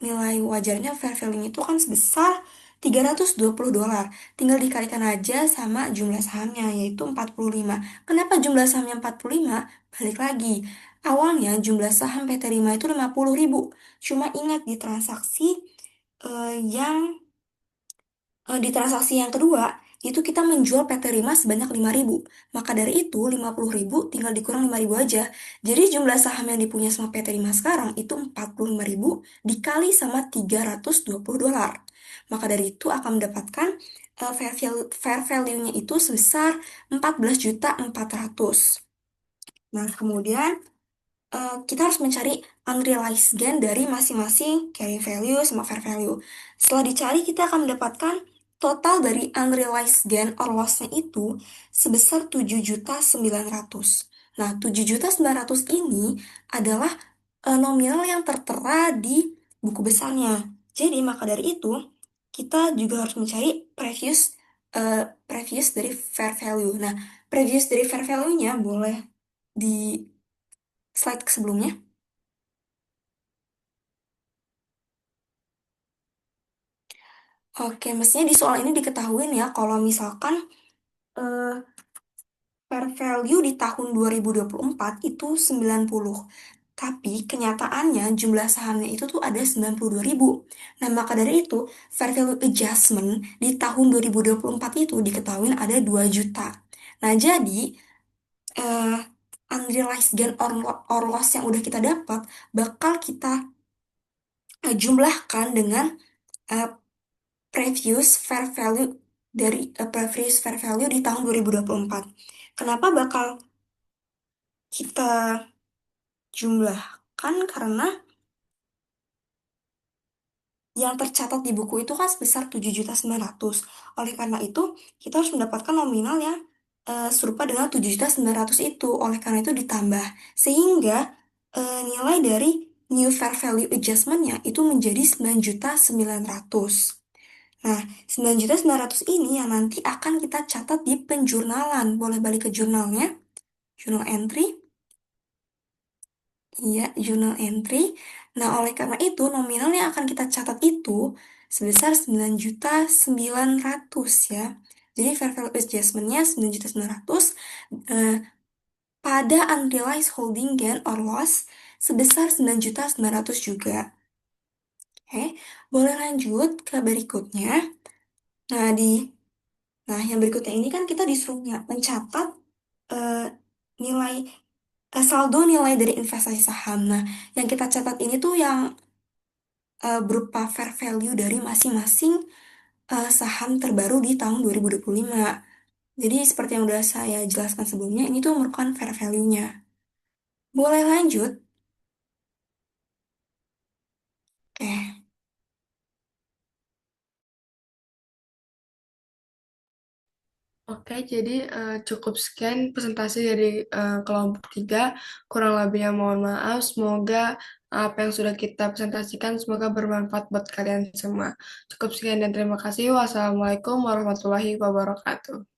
nilai wajarnya fair value itu kan sebesar $320. Tinggal dikalikan aja sama jumlah sahamnya, yaitu 45. Kenapa jumlah sahamnya 45? Balik lagi. Awalnya jumlah saham PT Rima itu 50.000. Cuma ingat di transaksi yang kedua, itu kita menjual PT Rima sebanyak 5.000. Maka dari itu 50.000 tinggal dikurang 5.000 aja. Jadi jumlah saham yang dipunya sama PT Rima sekarang itu 45.000 dikali sama $320. Maka dari itu akan mendapatkan fair value-nya itu sebesar 14.400. Nah, kemudian kita harus mencari unrealized gain dari masing-masing carrying value sama fair value. Setelah dicari, kita akan mendapatkan total dari unrealized gain or loss-nya itu sebesar 7.900.000. Nah, 7.900.000 ini adalah nominal yang tertera di buku besarnya. Jadi, maka dari itu, kita juga harus mencari previous dari fair value. Nah, previous dari fair value-nya boleh di slide sebelumnya. Oke, mestinya di soal ini diketahuin ya, kalau misalkan eh, fair value di tahun 2024 itu 90. Tapi kenyataannya jumlah sahamnya itu tuh ada 92.000. Nah, maka dari itu, fair value adjustment di tahun 2024 itu diketahui ada 2 juta. Nah, jadi eh, unrealized gain or loss yang udah kita dapat bakal kita jumlahkan dengan eh, previous fair value di tahun 2024. Kenapa bakal kita jumlahkan? Karena yang tercatat di buku itu kan sebesar 7.900. Oleh karena itu, kita harus mendapatkan nominal yang serupa dengan 7.900 itu. Oleh karena itu ditambah. Sehingga nilai dari new fair value adjustment-nya itu menjadi 9.900. Nah, 9.900 ini yang nanti akan kita catat di penjurnalan. Boleh balik ke jurnalnya, jurnal entry. Iya, jurnal entry. Nah, oleh karena itu, nominal yang akan kita catat itu sebesar 9.900 ya. Jadi, fair value adjustment-nya 9.900 eh, pada unrealized holding gain or loss sebesar 9.900 juga. Oke, boleh lanjut ke berikutnya. Nah, yang berikutnya ini kan kita disuruh mencatat eh, nilai saldo nilai dari investasi saham. Nah, yang kita catat ini tuh yang berupa fair value dari masing-masing saham terbaru di tahun 2025. Jadi seperti yang udah saya jelaskan sebelumnya, ini tuh merupakan fair value-nya. Boleh lanjut? Oke. Oke, jadi cukup sekian presentasi dari kelompok 3. Kurang lebihnya mohon maaf. Semoga apa yang sudah kita presentasikan semoga bermanfaat buat kalian semua. Cukup sekian dan terima kasih. Wassalamualaikum warahmatullahi wabarakatuh.